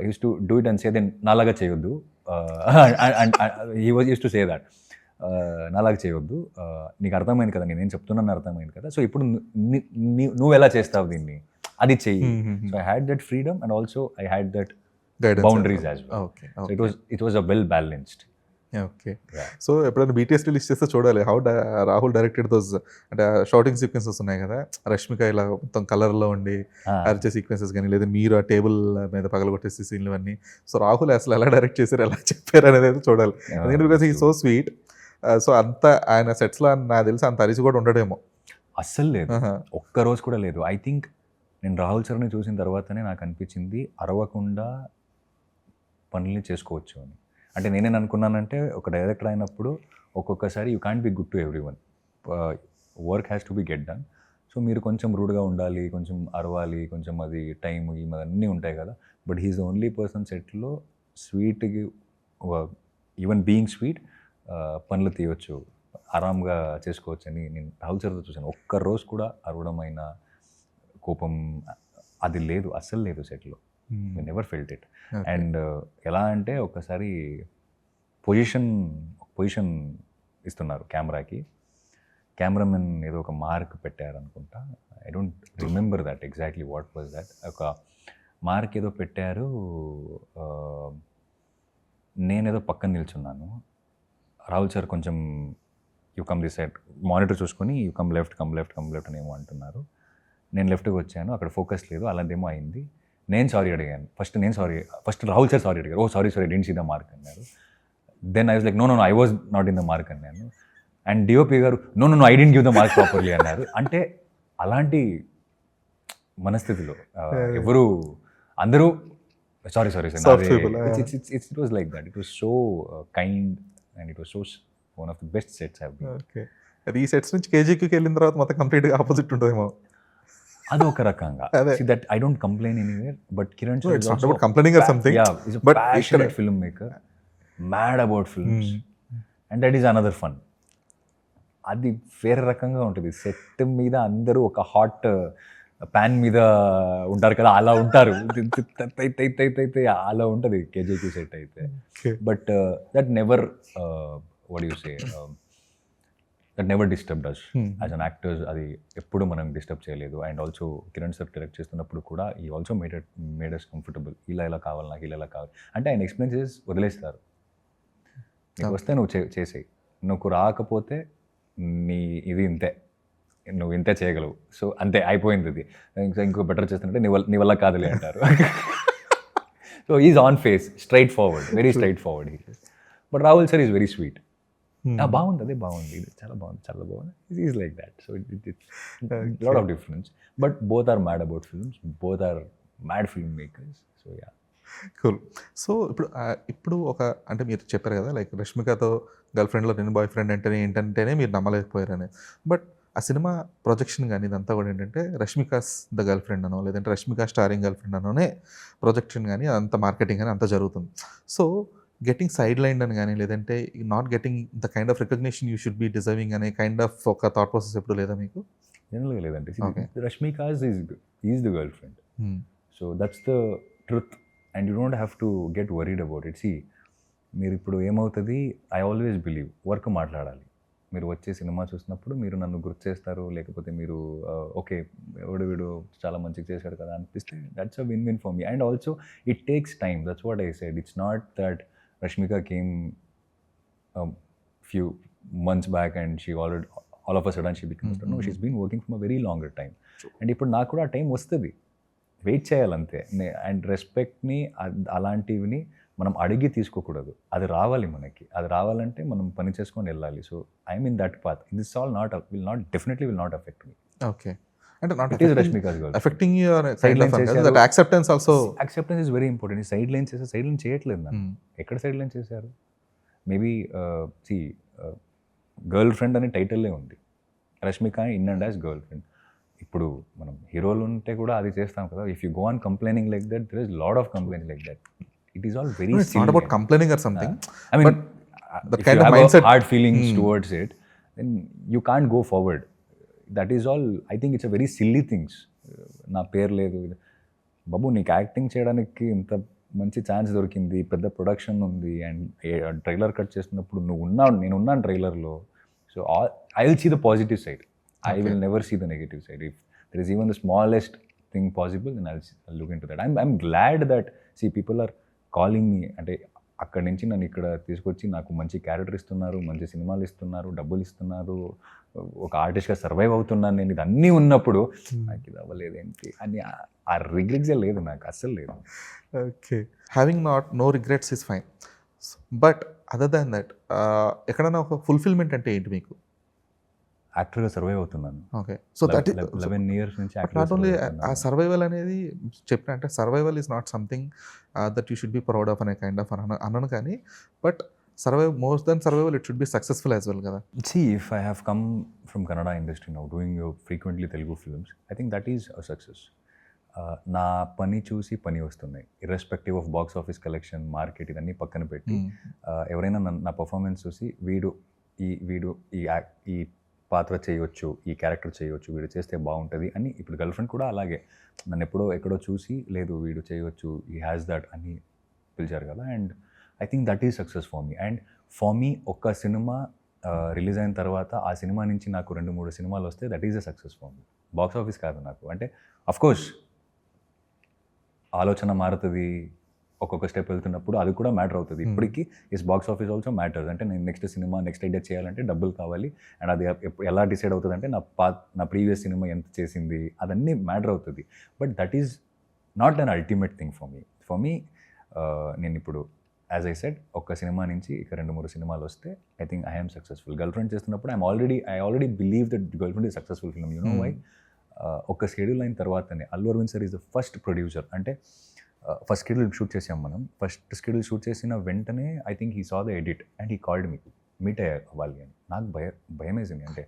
S1: he used to do it and say, then nalaga cheyoddu. And he used to say that, nalaga cheyoddu, నీకు అర్థమైంది కదా, నేనేం చెప్తున్నాను అర్థమైంది కదా, so ఇప్పుడు నువ్వు ఎలా చేస్తావు దీన్ని, అది చెయ్యి. So I had that freedom and also I had that
S2: Guidance
S1: boundaries as well.
S2: Okay.
S1: So it was a well balanced.
S2: Okay. So ఎప్పుడైనా బీటీఎస్ రిలీజ్ చేస్తే చూడాలి హౌ రాహుల్ డైరెక్టెడ్ దోస్, అంటే షార్టింగ్ సీక్వెన్సెస్ ఉన్నాయి కదా, రష్మిక ఇలా మొత్తం కలర్లో ఉండి అరిచే సీక్వెన్సెస్ కానీ, లేదా మీరు ఆ టేబుల్ మీద పగలగొట్టేసి సీన్లు అన్నీ. సో రాహుల్ అసలు ఎలా డైరెక్ట్ చేశారు, ఎలా చెప్పారు అనేది అయితే చూడాలి. ఎందుకంటే because he so sweet. So అంత ఆయన సెట్స్లో నాకు తెలిసి అంత అరిచి కూడా ఉండడేమో.
S1: అస్సలు లేదు, ఒక్కరోజు కూడా లేదు. ఐ థింక్ నేను రాహుల్ సార్ని చూసిన తర్వాతనే నాకు అనిపించింది అరవకుండా పనుల్ని చేసుకోవచ్చు అని. అంటే నేనేం అనుకున్నానంటే, ఒక డైరెక్టర్ అయినప్పుడు ఒక్కొక్కసారి you can't be good to every one, work has to be get done. So మీరు కొంచెం రూడ్గా ఉండాలి, కొంచెం అరవాలి, కొంచెం అది టైం అన్నీ ఉంటాయి కదా. But he's the only person సెట్లో స్వీట్కి, ఈవెన్ బీయింగ్ స్వీట్, పనులు తీయవచ్చు, ఆరాంగా చేసుకోవచ్చు అని నేను రాహుల్ సార్తో చూశాను. ఒక్కరోజు కూడా అరవడం అయినా కోపం అది లేదు, అస్సలు లేదు సెట్లో. Never felt it. అండ్ ఎలా అంటే ఒకసారి పొజిషన్ ఇస్తున్నారు కెమెరాకి, కెమెరామెన్ ఏదో ఒక మార్క్ పెట్టారు అనుకుంటా, I don't remember that exactly what was that. ఒక మార్క్ ఏదో పెట్టారు, నేనేదో పక్కన నిల్చున్నాను, రాహుల్ సార్ కొంచెం you come this side, monitor చూసుకొని యూ కమ్ లెఫ్ట్ అని ఏమో అంటున్నారు. నేను లెఫ్ట్కి వచ్చాను, అక్కడ ఫోకస్ లేదు, అలాంటిదేమో అయింది. నేను సారీ అడిగాను, ఫస్ట్ రాహుల్ సార్ సారీ అడిగారు. Oh sorry didn't see the mark అన్నారు. Then I was like, no I was not in the mark అన్నాను. అండ్ డిఓపి గారు, no I didn't give the mark properly అన్నారు. అంటే అలాంటి మనస్థితిలో అందరూ sorry
S2: Soft people,
S1: it was like that. It was so kind and it was so one of the best sets have been.
S2: Okay. అది ఈ sets నుంచి కేజీక్యూకి వెళ్ళిన తర్వాత మొత్తం కంప్లీట్గా ఆపోజిట్ ఉంటుందేమో.
S1: అది ఒక రకంగా
S2: అదే.
S1: That I don't complain anywhere, but Kiran
S2: No, it's not about complaining or something, but
S1: passionate film maker, mad about films, and that is another fun. అది వేరే రకంగా ఉంటుంది. సెట్ మీద అందరూ ఒక హాట్ ప్యాన్ మీద ఉంటారు కదా, అలా ఉంటారు. అయితే అలా ఉంటుంది కేజీక్యూ సెట్ అయితే.
S2: Okay.
S1: But that never what you say that never disturbed us as an actors. అది ఎప్పుడు మనం డిస్టర్బ్ చేయలేదు. And also Kiran sir direct చేస్తున్నప్పుడు కూడా ఈ ఆల్సో మేడ్ అస్ కంఫర్టబుల్. ఇలా కావాలి నాకు, ఇలా కావాలి అంటే ఆయన ఎక్స్ప్లెయిన్ చేసి వదిలేస్తారు. నీకు వస్తే నువ్వు చేసేయి, నువ్వు రాకపోతే నీ ఇది ఇంతే, నువ్వు ఇంతే చేయగలవు, సో అంతే అయిపోయింది. ఇది ఇంకో బెటర్ చేస్తుంటే నీ వల్ల కాదులే అంటారు. So is on face, straightforward, very straightforward. But Rahul sir is very sweet. బాగుంది, అదే బాగుంది, ఇది చాలా బాగుంది. Is like that. So it lot of difference. But both are mad about films, both are mad film makers. So yeah.
S2: Cool. So ఇప్పుడు ఒక అంటే మీరు చెప్పారు కదా, లైక్ రష్మికతో గర్ల్ ఫ్రెండ్లో నేను బాయ్ ఫ్రెండ్ అంటేనే ఏంటంటేనే మీరు నమ్మలేకపోయారని. బట్ ఆ సినిమా ప్రొజెక్షన్ కానీ ఇదంతా కూడా ఏంటంటే రష్మికాస్ ద గర్ల్ ఫ్రెండ్ అనో, లేదంటే రష్మిక స్టారింగ్ గర్ల్ ఫ్రెండ్ అనోనే ప్రొజెక్షన్ కానీ అంత మార్కెటింగ్ కానీ అంతా జరుగుతుంది. సో గెటింగ్ సైడ్ లైన్ అని కానీ, లేదంటే not getting the kind of recognition you should be deserving అనే కైండ్ ఆఫ్ ఒక థాట్ ప్రాసెస్ ఎప్పుడు లేదా మీకు?
S1: జనరల్గా లేదండి. Rashmika's is the girlfriend. So that's the truth. And you don't have to get worried about it. మీరు ఇప్పుడు ఏమవుతుంది, ఐ ఆల్వేస్ బిలీవ్ వర్క్ మాట్లాడాలి. మీరు వచ్చే సినిమా చూసినప్పుడు మీరు నన్ను గుర్తు చేస్తారు, లేకపోతే మీరు ఓకే వీడు చాలా మంచిగా చేశాడు కదా అనిపిస్తే that's a win for me. And also it takes time. That's what I said. It's not that Rashmika came a few months back and she already all of a sudden she became no, she's been working from a very longer time. And ఇప్పుడు నాకు కూడా ఆ time వస్తుంది, wait చేయాలంతే. And రెస్పెక్ట్ని అలాంటివిని మనం అడిగి తీసుకోకూడదు. అది రావాలి మనకి. అది రావాలంటే మనం పని చేసుకొని వెళ్ళాలి. So I'm in that path. This all definitely will not effect me.
S2: Okay. అంటే not
S1: Rashmika's girl.
S2: affecting your side lines, that acceptance also.
S1: Acceptance is very important. Sideline చేయట్లేదు నన్ను. ఎక్కడ సైడ్ లైన్ చేశారు? Maybe girlfriend అనే టైటిల్లే ఉంది, Rashmika in and as girlfriend. ఇప్పుడు మనం హీరోలు ఉంటే కూడా అది చేస్తాం కదా. If you go on complaining like that, there is lot of complaints like that. It is all very
S2: It's not about complaining or something.
S1: I mean,
S2: that
S1: if
S2: kind
S1: you
S2: of
S1: have
S2: mindset.
S1: hard feelings towards it, then you can't go forward. That is all. I think it's a very silly things. నా పేరు లేదు, బాబు నీకు acting చేయడానికి ఇంత మంచి chance దొరికింది, పెద్ద production ఉంది, అండ్ ట్రైలర్ కట్ చేస్తున్నప్పుడు నేను ఉన్నాను ట్రైలర్లో. So I will see the positive side. I will never see the negative side. If there is even the smallest thing possible, then I'll look into that. I'm glad that people are calling me. అంటే అక్కడి నుంచి నన్ను ఇక్కడ తీసుకొచ్చి నాకు మంచి character ఇస్తున్నారు, మంచి సినిమాలు ఇస్తున్నారు, డబ్బులు ఇస్తున్నారు, ఒక ఆర్టిస్ట్గా సర్వైవ్ అవుతున్నాను నేను. ఇది అన్నీ ఉన్నప్పుడు నాకు ఇది అవ్వలేదేంటి అని ఆ రిగ్రెట్సే లేదు నాకు, అస్సలు లేదు.
S2: Okay. Having no regrets is fine. But other than that ఎక్కడైనా ఒక ఫుల్ఫిల్మెంట్ అంటే ఏంటి మీకు?
S1: యాక్టర్గా సర్వైవ్ అవుతున్నాను.
S2: ఓకే. సో దట్
S1: 11 years నుంచి
S2: నాట్ ఓన్లీ ఆ సర్వైవల్ అనేది చెప్పిన, అంటే survival is not something that you should be proud of అనే కైండ్ ఆఫ్ అన్నాను. కానీ but more than survival it should be successful as well కదా.
S1: If I have come from Kannada industry now, doing frequently Telugu films, I think that is a success. నా పని చూసి పని వస్తున్నాయి, irrespective of box office collection, market, ఇదన్నీ పక్కన పెట్టి ఎవరైనా నా పర్ఫార్మెన్స్ చూసి వీడు ఈ పాత్ర చేయొచ్చు, ఈ క్యారెక్టర్ చేయొచ్చు, వీడు చేస్తే బాగుంటుంది అని. ఇప్పుడు గర్ల్ ఫ్రెండ్ కూడా అలాగే నన్ను ఎక్కడో చూసి లేదు వీడు చేయొచ్చు, ఈ హ్యాస్ దట్ అని పిలిచారు కదా. And I think that is success for me. And for me ఒక సినిమా రిలీజ్ అయిన తర్వాత ఆ సినిమా నుంచి నాకు 2-3 సినిమాలు వస్తే that is a success for me. Box office కాదు నాకు. అంటే అఫ్కోర్స్ ఆలోచన మారుతుంది, ఒక్కొక్క స్టెప్ వెళ్తున్నప్పుడు అది కూడా మ్యాటర్ అవుతుంది. ఇప్పటికీ బాక్స్ ఆఫీస్ ఆల్సో మ్యాటర్స్. అంటే నేను నెక్స్ట్ ఐడియా చేయాలంటే డబ్బులు కావాలి. అండ్ అది ఎలా డిసైడ్ అవుతుంది అంటే నా ప్రీవియస్ సినిమా ఎంత చేసింది, అదన్నీ మ్యాటర్ అవుతుంది. But that is not an ultimate thing for me. నేను ఇప్పుడు యాజ్ ఐ సెడ్ ఒక సినిమా నుంచి ఇక 2-3 సినిమాలు వస్తే I think I'm successful. Girlfriend చేస్తున్నప్పుడు I already believe that girlfriend is successful film. You know why? ఒక షెడ్యూల్ అయిన తర్వాతనే Allu Aravind sir is the first producer. అంటే ఫస్ట్ స్కెడ్యూల్ షూట్ చేసాం మనం. ఫస్ట్ స్కెడ్యూల్ షూట్ చేసిన వెంటనే I think he saw the edit and he called me, meet అవ్వాలి అని. నాకు భయం వేసింది. అంటే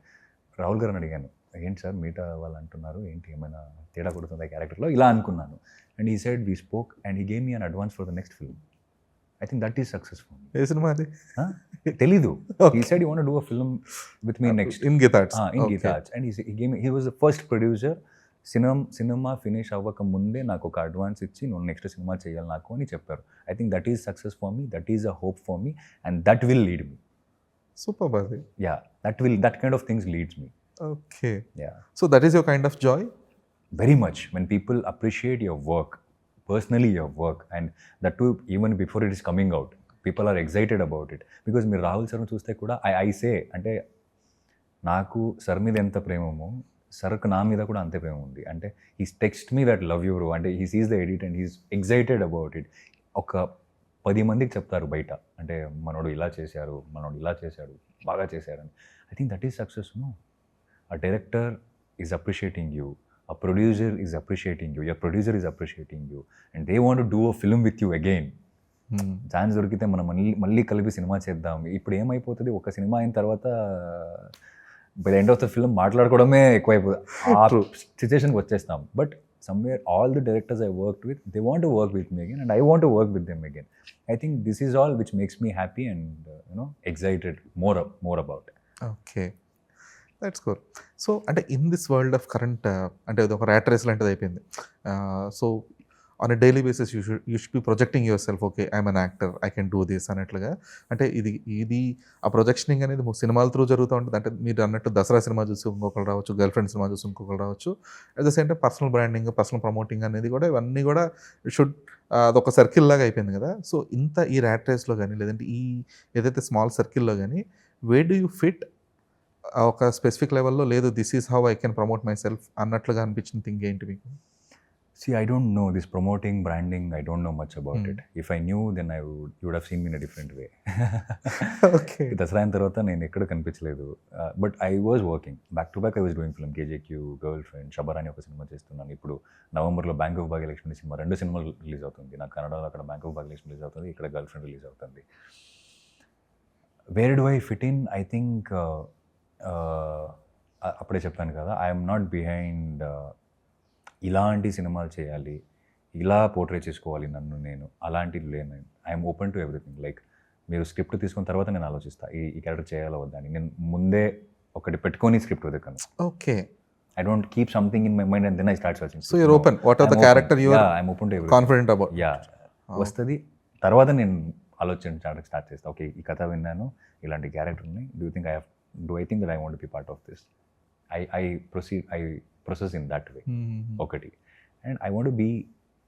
S1: రాహుల్ గారిని అడిగాను, ఏంటి సార్ మీట్ అవ్వాలంటున్నారు, ఏంటి ఏమైనా తేడా కొడుతుంది క్యారెక్టర్లో, ఇలా అనుకున్నాను. అండ్ ఈ side we spoke and he gave me an advance for the next film. I think that is successful.
S2: ఏ సినిమా అది?
S1: తెలీదు. He said he want to do a film with me next.
S2: In Geetha Arts.
S1: In Geetha Arts. And he was the first producer. Cinema finish అవ్వక ముందే నాకు ఒక advance ఇచ్చి నువ్వు next cinema చేయాలి నాకు అని చెప్పారు. I think that is success for me, that is a hope for me and that will lead me.
S2: Super body.
S1: Yeah, that kind of things leads me.
S2: Okay.
S1: Yeah.
S2: So that is your kind of joy?
S1: Very much. When people appreciate your work, personally your work, and that too even before it is coming out, people are excited about it. Because మీరు రాహుల్ సార్ని చూస్తే కూడా I say, అంటే నాకు sir మీద ఎంత ప్రేమమో సార్కు నా మీద కూడా అంతే ప్రేమ ఉంది. అంటే he's text me that love you bro, అంటే he sees the edit and he's excited about it. ఒక 10 మందికి చెప్తారు బయట, అంటే మనోడు ఇలా చేశారు, మనోడు ఇలా చేశాడు, బాగా చేశారని. I think that is success. No, a director is appreciating you, a producer is appreciating you, your producer is appreciating you, and they want to do a film with you again. Chance దొరికితే మనం మళ్ళీ కలిపి cinema చేద్దాం. ఇప్పుడు ఏమైపోతుంది, ఒక సినిమా అయిన తర్వాత by the end of the film మాట్లాడుకోవడమే ఎక్కువైపోతుంది. ఆ సిచ్యువేషన్కి వచ్చేస్తాం. But somewhere all the directors I worked with, they want to work with me again and I want to work with them again. I think this is all which makes me happy and excited more about it.
S2: Okay, that's cool. So అంటే in this world of current, అంటే ఇది ఒక rat race లాంటిది అయిపోయింది. So on a daily basis you should be projecting yourself. Okay, I'm an actor, I can do this అన్నట్లుగా. అంటే ఇది ఆ ప్రొజెక్షనింగ్ అనేది సినిమాల త్రూ జరుగుతూ ఉంటుంది. అంటే మీరు అన్నట్టు దసరా సినిమా చూసి ఇంకొకరు రావచ్చు, గర్ల్ ఫ్రెండ్ సినిమా చూసి ఇంకొకరు రావచ్చు. At the same time personal branding, personal promoting అనేది కూడా, ఇవన్నీ కూడా షుడ్, అదొక సర్కిల్ లాగా అయిపోయింది కదా. సో ఈ ర్యాట్ రేస్లో కానీ, లేదంటే ఈ ఏదైతే స్మాల్ సర్కిల్లో కానీ, వేర్ డూ యూ ఫిట్ ఒక స్పెసిఫిక్ లెవెల్లో? లేదు, this is how I can promote my self అన్నట్లుగా అనిపించిన థింగ్ ఏంటి మీకు?
S1: See, I don't know this promoting, branding, I don't know much about it. If I knew, then you would have seen me in a different way.
S2: Okay.
S1: Dasara అయిన తర్వాత నేను ఎక్కడ కనిపించలేదు. But I was working back to back. I was doing film, KJQ, girlfriend, షబరాని ఒక సినిమా చేస్తున్నాను. ఇప్పుడు నవంబర్లో బ్యాంక్ ఆఫ్ భాగ్యలక్ష్మి సినిమా, 2 సినిమాలు రిలీజ్ అవుతుంది. నాకు కన్నడలో అక్కడ బ్యాంక్ ఆఫ్ భాగ్యలక్ష్మి రిలీజ్ అవుతుంది, ఇక్కడ గర్ల్ ఫ్రెండ్ రిలీజ్ అవుతుంది. Wear do I fit in? I think అప్పుడే చెప్పాను కదా, ఐఎమ్ నాట్ బిహైండ్ ఇలాంటి సినిమాలు చేయాలి, ఇలా పోర్ట్రే చేసుకోవాలి నన్ను నేను, అలాంటివి లేను. I'm open to everything. Like మీరు స్క్రిప్ట్ తీసుకున్న తర్వాత నేను ఆలోచిస్తాను ఈ క్యారెక్టర్ చేయాలో వద్దని. నేను ముందే ఒకటి పెట్టుకొని స్క్రిప్ట్ వెతకను.
S2: Okay.
S1: I don't keep something in my mind and then I start searching.
S2: So you're open. What are the character you are
S1: I'm open to everything.
S2: Confident about?
S1: Yeah. వస్తుంది తర్వాత నేను ఆలోచించడానికి స్టార్ట్ చేస్తాను. Okay, ఈ కథ విన్నాను, ఇలాంటి character ఉన్నాయి, do I think that I want to be part of this? I process in that way. ఒకటి. And I want to be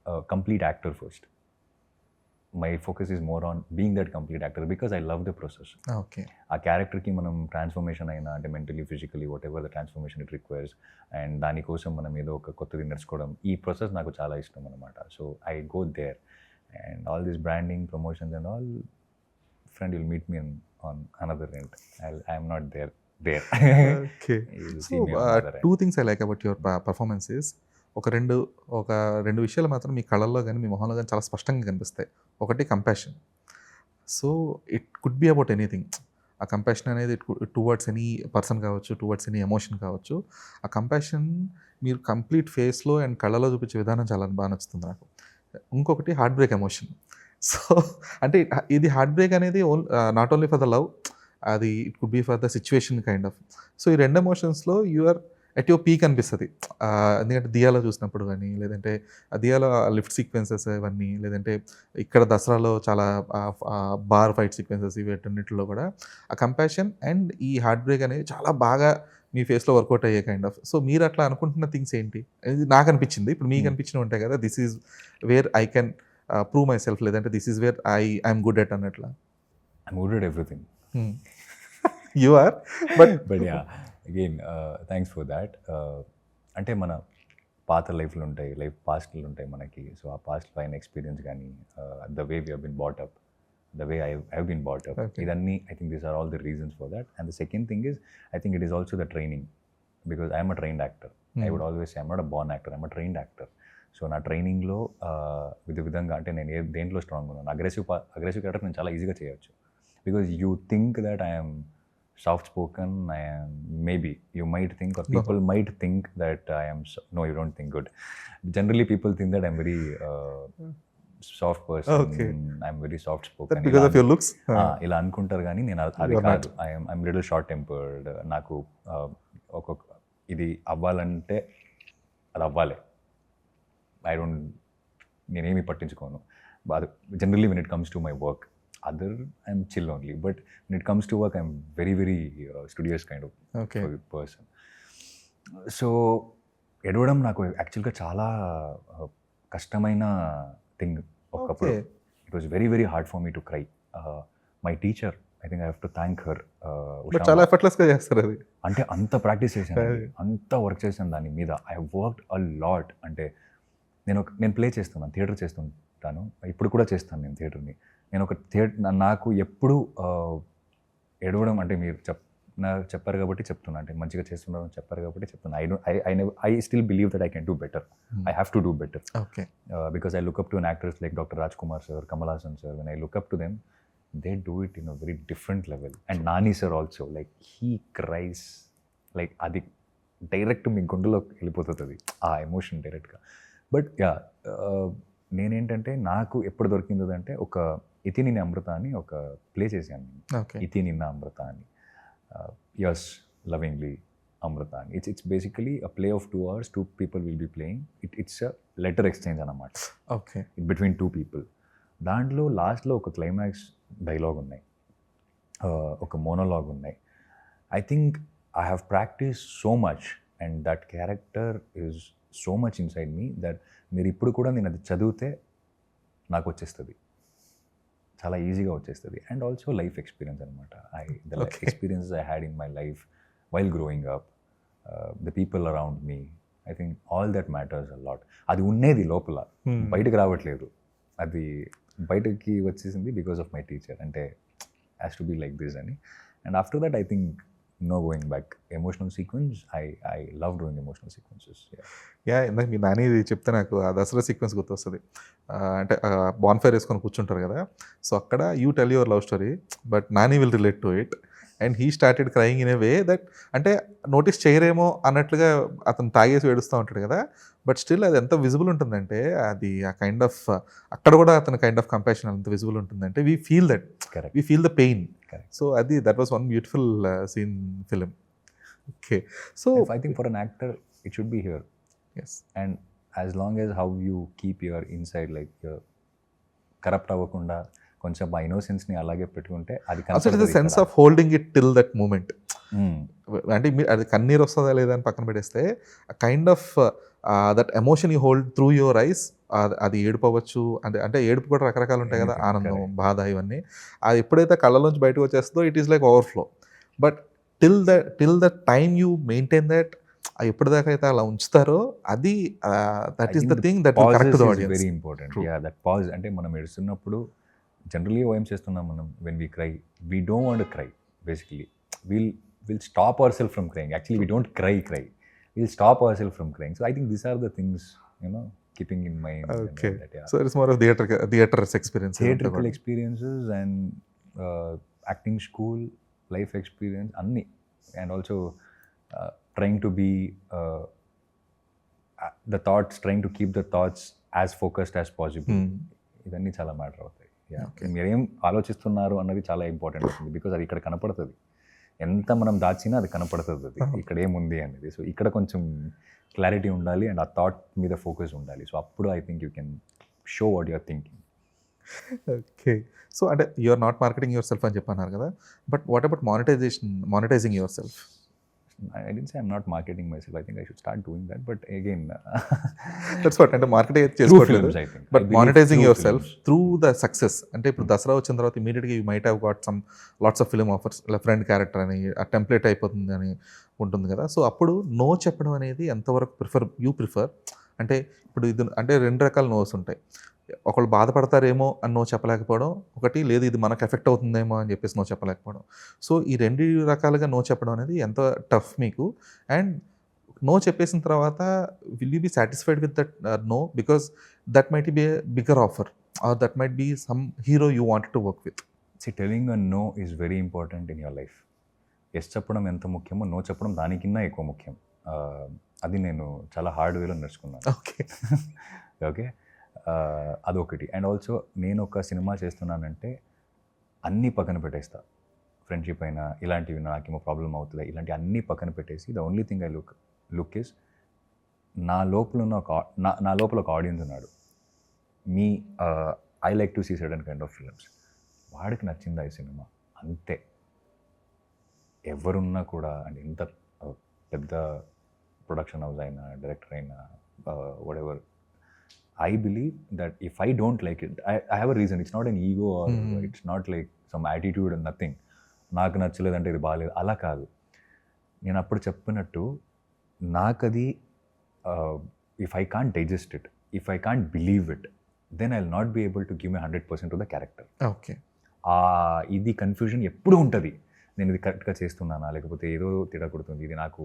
S1: a complete actor first. My focus is more on being that complete actor because I love the process.
S2: Okay.
S1: ఆ క్యారెక్టర్కి మనం transformation అయినా, అంటే mentally, physically, what ever the transformation it requires, and దానికోసం మనం ఏదో ఒక కొత్తది నేర్చుకోవడం, ఈ ప్రాసెస్ నాకు చాలా ఇష్టం అనమాట. So I go there and all this branding, promotions and all, friend will meet me on another end. I'm not there.
S2: Okay. So 2 things I like about your performance is, ఒక రెండు విషయాలు మాత్రం మీ కళల్లో కానీ మీ మొహంలో కానీ చాలా స్పష్టంగా కనిపిస్తాయి. ఒకటి compassion. So it could be about anything. ఆ కంపాషన్ అనేది టువర్డ్స్ ఎనీ పర్సన్ కావచ్చు, టువర్డ్స్ ఎనీ ఎమోషన్ కావచ్చు. ఆ కంపాషన్ మీరు కంప్లీట్ ఫేస్లో అండ్ కళ్ళలో చూపించే విధానం చాలా బాగా నచ్చుతుంది నాకు. ఇంకొకటి హార్ట్ బ్రేక్ ఎమోషన్. సో అంటే ఇది హార్ట్ బ్రేక్ అనేది not only for the love, అది it could be for the situation kind of. So ఈ 2 ఎమోషన్స్లో యూఆర్ ఎట్ యువర్ పీక్ అనిపిస్తుంది. ఎందుకంటే దియాలో చూసినప్పుడు కానీ, లేదంటే దియాలో లిఫ్ట్ సీక్వెన్సెస్ ఇవన్నీ, లేదంటే ఇక్కడ దసరాలో చాలా బార్ ఫైట్ సీక్వెన్సెస్, వీటన్నిటిలో కూడా ఆ కంపాషన్ అండ్ ఈ హార్ట్ బ్రేక్ అనేది చాలా బాగా మీ ఫేస్లో వర్కౌట్ అయ్యే కైండ్ ఆఫ్. సో మీరు అట్లా అనుకుంటున్న థింగ్స్ ఏంటి? ఇది నాకు అనిపించింది. ఇప్పుడు మీకు అనిపించినవి ఉంటాయి కదా, this is where I can prove myself, లేదంటే this is where I'm good at అన్నట్లా.
S1: I'm good at everything.
S2: You are, but
S1: yeah, again thanks for that. అంటే మన పాత లైఫ్లు ఉంటాయి, పాస్ట్లు ఉంటాయి మనకి. సో ఆ పాస్ట్ పైన ఎక్స్పీరియన్స్ కానీ, the way we have been brought up, the way I have been brought up.
S2: Okay.
S1: Idanni, I think these are all the reasons for that. And the second thing is, I think it is also the training, because I am a trained actor. I would always say I'm not a born actor, I'm a trained actor. So నా ట్రైనింగ్లో విధంగా అంటే నేను దేంట్లో strong ఉన్నాను, aggressive character నేను చాలా ఈజీగా చేయొచ్చు. Because you think that I'm soft spoken, I am, maybe you might think, or people might think that I am no, you don't think good. Generally people think that I'm very soft person.
S2: Okay.
S1: I'm very soft spoken.
S2: That because of your looks?
S1: ఇలా అనుకుంటారు కానీ నేను అది కాదు. I'm little short tempered. నాకు ఒక్కొక్క ఇది అవ్వాలంటే అది అవ్వాలి. నేనేమి పట్టించుకోను. Generally when it comes to my work, I'm chill only, but when it comes to work, I'm very studious kind of person. So ఎడవడం నాకు యాక్చువల్గా చాలా కష్టమైన థింగ్ ఒకప్పుడు. It was very hard for me to cry. My teacher, I think I have to thank her.
S2: చాలా ఎఫర్ట్లెస్గా చేస్తారు అది.
S1: అంటే అంత ప్రాక్టీస్ చేశాను, అంత వర్క్ చేశాను దాని మీద. I worked a lot. అంటే నేను ప్లే చేస్తున్నాను, థియేటర్ చేస్తుంటాను, ఇప్పుడు కూడా చేస్తాను నేను థియేటర్ని. నేను ఒక నాకు ఎప్పుడు ఎడవడం అంటే మీరు చెప్పారు కాబట్టి చెప్తున్నా, అంటే మంచిగా చేస్తున్నాను చెప్పారు కాబట్టి చెప్తున్నా. I still believe that I can do better. I have to do better. Because I look up to an actors like doctor Rajkumar sir, Kamal Haasan sir. When I look up to them, they do it in a very different level. And Nani sir also, like he cries, like అది direct మీ గుండెలోకి వెళ్ళిపోతుంది అది, ఆ emotion డైరెక్ట్గా. But yeah, నేనేంటంటే నాకు ఎప్పుడు దొరికింది అంటే ఒక ఇతి నిన్న అమృత అని ఒక ప్లే చేశాను. ఇతి నిన్న అమృత అని, యస్ లవింగ్లీ అమృత అని. It's basically a play of 2 hours. 2 people will be playing. It's a letter exchange అన్నమాట, బిట్వీన్ 2 people. దాంట్లో లాస్ట్లో ఒక క్లైమాక్స్ డైలాగ్ ఉన్నాయి, ఒక మోనోలాగ్ ఉన్నాయి. I think I have practice so much and that character is so much inside me that మీరు ఇప్పుడు కూడా నేను అది చదివితే నాకు వచ్చేస్తుంది, చాలా ఈజీగా వచ్చేస్తుంది. అండ్ ఆల్సో లైఫ్ ఎక్స్పీరియన్స్ అనమాట. The experiences I had in my life while growing up, the people around me, I think all that matters a lot. అది ఉండేది లోపల, బయటకు రావట్లేదు. అది బయటకి వచ్చేసింది బికాస్ ఆఫ్ మై టీచర్. అంటే has to be like this అని. And after that I think no going back. Emotional sequence, I love doing emotional sequences.
S2: Yeah, ఇందాక మీ నాని చెప్తే నాకు ఆ దసరా సీక్వెన్స్ గుర్తొస్తుంది. అంటే బాన్ఫైర్ వేసుకొని కూర్చుంటారు కదా, సో అక్కడ you tell your love story but Nani will relate to it and he started crying in a way that, అంటే నోటీస్ చేయరేమో అన్నట్లుగా అతను తాగేసి ఏడుస్తూ ఉంటాడు కదా, బట్ స్టిల్ అది ఎంత విజిబుల్ ఉంటుందంటే, అది ఆ కైండ్ ఆఫ్ అక్కడ కూడా అతని కైండ్ ఆఫ్ కంపాషన్ ఎంత విజిబుల్ ఉంటుందంటే we feel that, we feel the pain. So అది that was one beautiful scene film. Okay, so
S1: I think for an actor it should be here.
S2: Yes,
S1: and as long as how you keep your inside, like corrupt అవ్వకుండా కొంచెం ఆ ఇన్నోసెన్స్ని అలాగే పెట్టుకుంటే అది
S2: అసలు the sense of holding it till that moment. అంటే మీరు అది కన్నీరు వస్తుందా లేదా అని పక్కన పెట్టేస్తే kind of that emotion you hold through your eyes, అది ఏడుపు అవ్వచ్చు, అంటే ఏడుపు కూడా రకరకాలు ఉంటాయి కదా, ఆనందం, బాధ, ఇవన్నీ. అది ఎప్పుడైతే కళ్ళలోంచి బయటకు వచ్చేస్తుందో it is like overflow. But till the time you maintain that, ఎప్పటిదాకా అయితే అలా ఉంచుతారో అది that is the thing that will connect to the audience.
S1: Very important. Yeah, that pause. అంటే మనం ఏడుస్తున్నప్పుడు జనరలీ ఏం చేస్తున్నాం మనం, when we cry, we don't want to cry. Basically we'll stop ourselves from crying. Actually, we don't cry. We'll stop ourselves from crying. So I think these are the things, keeping in mind.
S2: Okay. That, yeah. So it's more of theater's experience.
S1: Theatrical experiences and acting school, life experience, anni. And also trying to be trying to keep the thoughts as focused as possible. ఇవన్నీ చాలా matter అవుతాయి. మీరేం ఆలోచిస్తున్నారు అన్నది చాలా important అవుతుంది, because అది ఇక్కడ కనపడుతుంది. ఎంత మనం దాచినా అది కనపడుతుంది, అది ఇక్కడ ఏముంది అనేది. సో ఇక్కడ కొంచెం క్లారిటీ ఉండాలి అండ్ ఆ థాట్ మీద ఫోకస్ ఉండాలి. సో అప్పుడు I think you can show what you're thinking.
S2: Okay, so అంటే you're not marketing yourself అని చెప్పన్నారు కదా, but what about monetising yourself?
S1: I didn't say I'm not marketing myself. I think I should start doing that. But again,
S2: that's what. అంటే marketing చేసుకోవట్లేదు, but monetising your self through the success. అంటే ఇప్పుడు దసరా వచ్చిన తర్వాత ఇమీడియట్గా you might have got some lots of film offers, ఇలా friend character అని ఆ టెంప్లెట్ అయిపోతుంది అని ఉంటుంది కదా. సో అప్పుడు నో చెప్పడం అనేది ఎంతవరకు ప్రిఫర్? అంటే ఇప్పుడు ఇది అంటే 2 రకాల నోస్ ఉంటాయి. ఒకళ్ళు బాధపడతారేమో అని నో చెప్పలేకపోవడం ఒకటి, లేదు ఇది మనకు ఎఫెక్ట్ అవుతుందేమో అని చెప్పేసి నో చెప్పలేకపోవడం. సో ఈ 2 రకాలుగా నో చెప్పడం అనేది ఎంత టఫ్ మీకు? అండ్ నో చెప్పేసిన తర్వాత will you be satisfied with that no, because that might be a bigger offer or that might be some hero you wanted to work with.
S1: Telling a no is very important in your life. Yes చెప్పడం ఎంత ముఖ్యమో no చెప్పడం దానికన్నా ఎక్కువ ముఖ్యం. అది నేను చాలా హార్డ్ వేలో నేర్చుకున్నాను.
S2: ఓకే.
S1: ఓకే, అదొకటి. అండ్ ఆల్సో నేను ఒక సినిమా చేస్తున్నానంటే అన్నీ పక్కన పెట్టేస్తా. ఫ్రెండ్షిప్ అయినా ఇలాంటివి నాకేమో ప్రాబ్లం అవుతుంది, ఇలాంటి అన్నీ పక్కన పెట్టేసి the only thing I look is నా లోపల ఉన్న నా లోపల ఒక ఆడియన్స్ ఉన్నాడు. I like to see certain kind of films. వాడికి నచ్చిందా ఈ సినిమా, అంతే. ఎవరున్నా కూడా అంటే ఎంత పెద్ద ప్రొడక్షన్ హౌస్ అయినా డైరెక్టర్ అయినా whatever, I believe that if I don't like it, I have a reason. It's not an ego or it's not like some attitude and nothing. నాకు నచ్చలేదంటే ఇది బాగాలేదు అలా కాదు. నేను అప్పుడు చెప్పినట్టు నాకది if I can't digest it, if I can't believe it, then I will not be able to give my 100% to the character.
S2: Okay.
S1: ఇది కన్ఫ్యూజన్ ఎప్పుడు ఉంటుంది. నేను ఇది కరెక్ట్గా చేస్తున్నానా లేకపోతే ఏదో తేడా కొడుతుంది, ఇది నాకు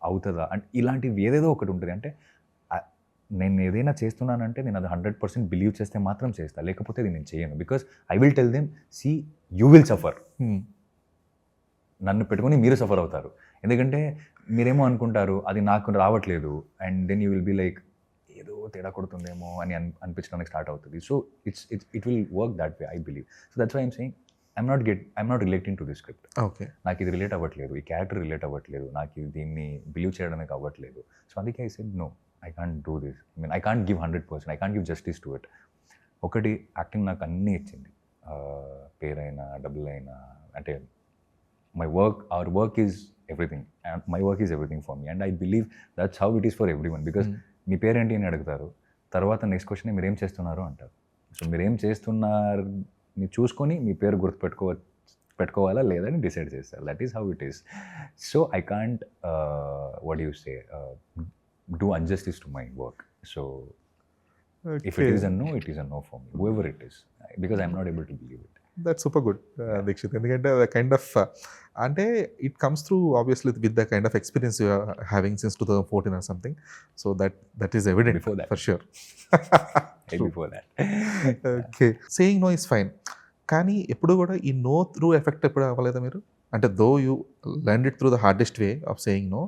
S1: అవుతుందా అంటే ఇలాంటివి ఏదేదో ఒకటి ఉంటుంది. అంటే నేను ఏదైనా చేస్తున్నానంటే నేను అది 100% బిలీవ్ చేస్తే మాత్రం చేస్తా, లేకపోతే ఇది నేను చేయను. Because I will tell them, see you will suffer. నన్ను పెట్టుకొని మీరు సఫర్ అవుతారు. ఎందుకంటే మీరేమో అనుకుంటారు అది నాకు రావట్లేదు, and then you will be like ఏదో తేడా కొడుతుందేమో అని అనిపించడానికి స్టార్ట్ అవుతుంది. So it will work that way, I believe. So that's why I'm saying I'm not relating to this script.
S2: Okay.
S1: నాకు ఇది రిలేట్ అవ్వట్లేదు, ఈ క్యారెక్టర్ రిలేట్ అవ్వట్లేదు, నాకు దీన్ని బిలీవ్ చేయడానికి అవ్వట్లేదు. సో అందుకే I said no, I can't do this. I mean, I can't give 100%. I can't give justice to it. ఒకటి, యాక్టింగ్ నాకు అన్నీ ఇచ్చింది. పేరైనా డబ్బులైనా, అంటే our work is everything. And my work is everything for me. And I believe that's how it is for everyone. Because మీ పేరేంటి అని అడుగుతారు, తర్వాత next question మీరేం చేస్తున్నారు అంటారు. సో మీరేం చేస్తున్నారని చూసుకొని మీ పేరు పెట్టుకోవాలా లేదా అని డిసైడ్ చేస్తారు. That is how it is. So I can't what you say do injustice to my work. So if it is a no, it is a no for me, whoever it is, because I'm not able to believe it.
S2: That's super good, Dikshit. ఎందుకంటే kind of అంటే it comes through obviously with the kind of experience you are having since 2014 or something. So that is evident
S1: Before that.
S2: for sure.
S1: Before that.
S2: Okay. Saying no is fine. కానీ ఎప్పుడు కూడా ఈ no through effect ఎప్పుడు అవ్వలేదా మీరు? అంటే though you learned it through the hardest way of saying no,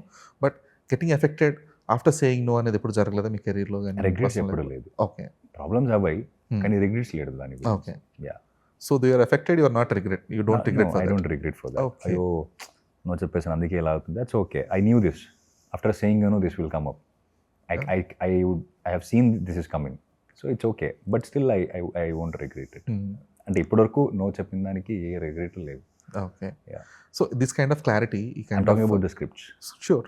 S2: but getting affected after saying no అనేది ఎప్పుడు జరగలేదా మీ కెరీర్లో కానీ?
S1: రిగ్రెట్స్ ఎప్పుడు లేదు.
S2: ఓకే.
S1: ప్రాబ్లమ్స్ అవ్వాయి కానీ రిగ్రెట్స్ లేదు దాని గురించి.
S2: Okay.
S1: Yeah.
S2: So they are affected, you are not regret, you don't regret for that.
S1: I don't regret for that.
S2: Okay.
S1: అయ్యో నో చెప్పేసాను అందుకే ఇలా అవుతుంది. That's okay. I knew this after saying no this will come up. I have seen this is coming. So it's okay. But still I won't regret it. అంటే ఇప్పటివరకు no చెప్పిన దానికి ఏ regret లేదు.
S2: Okay.
S1: Yeah.
S2: So this kind of clarity, ఈ
S1: I'm
S2: kind
S1: talking
S2: of
S1: about the scripts.
S2: Sure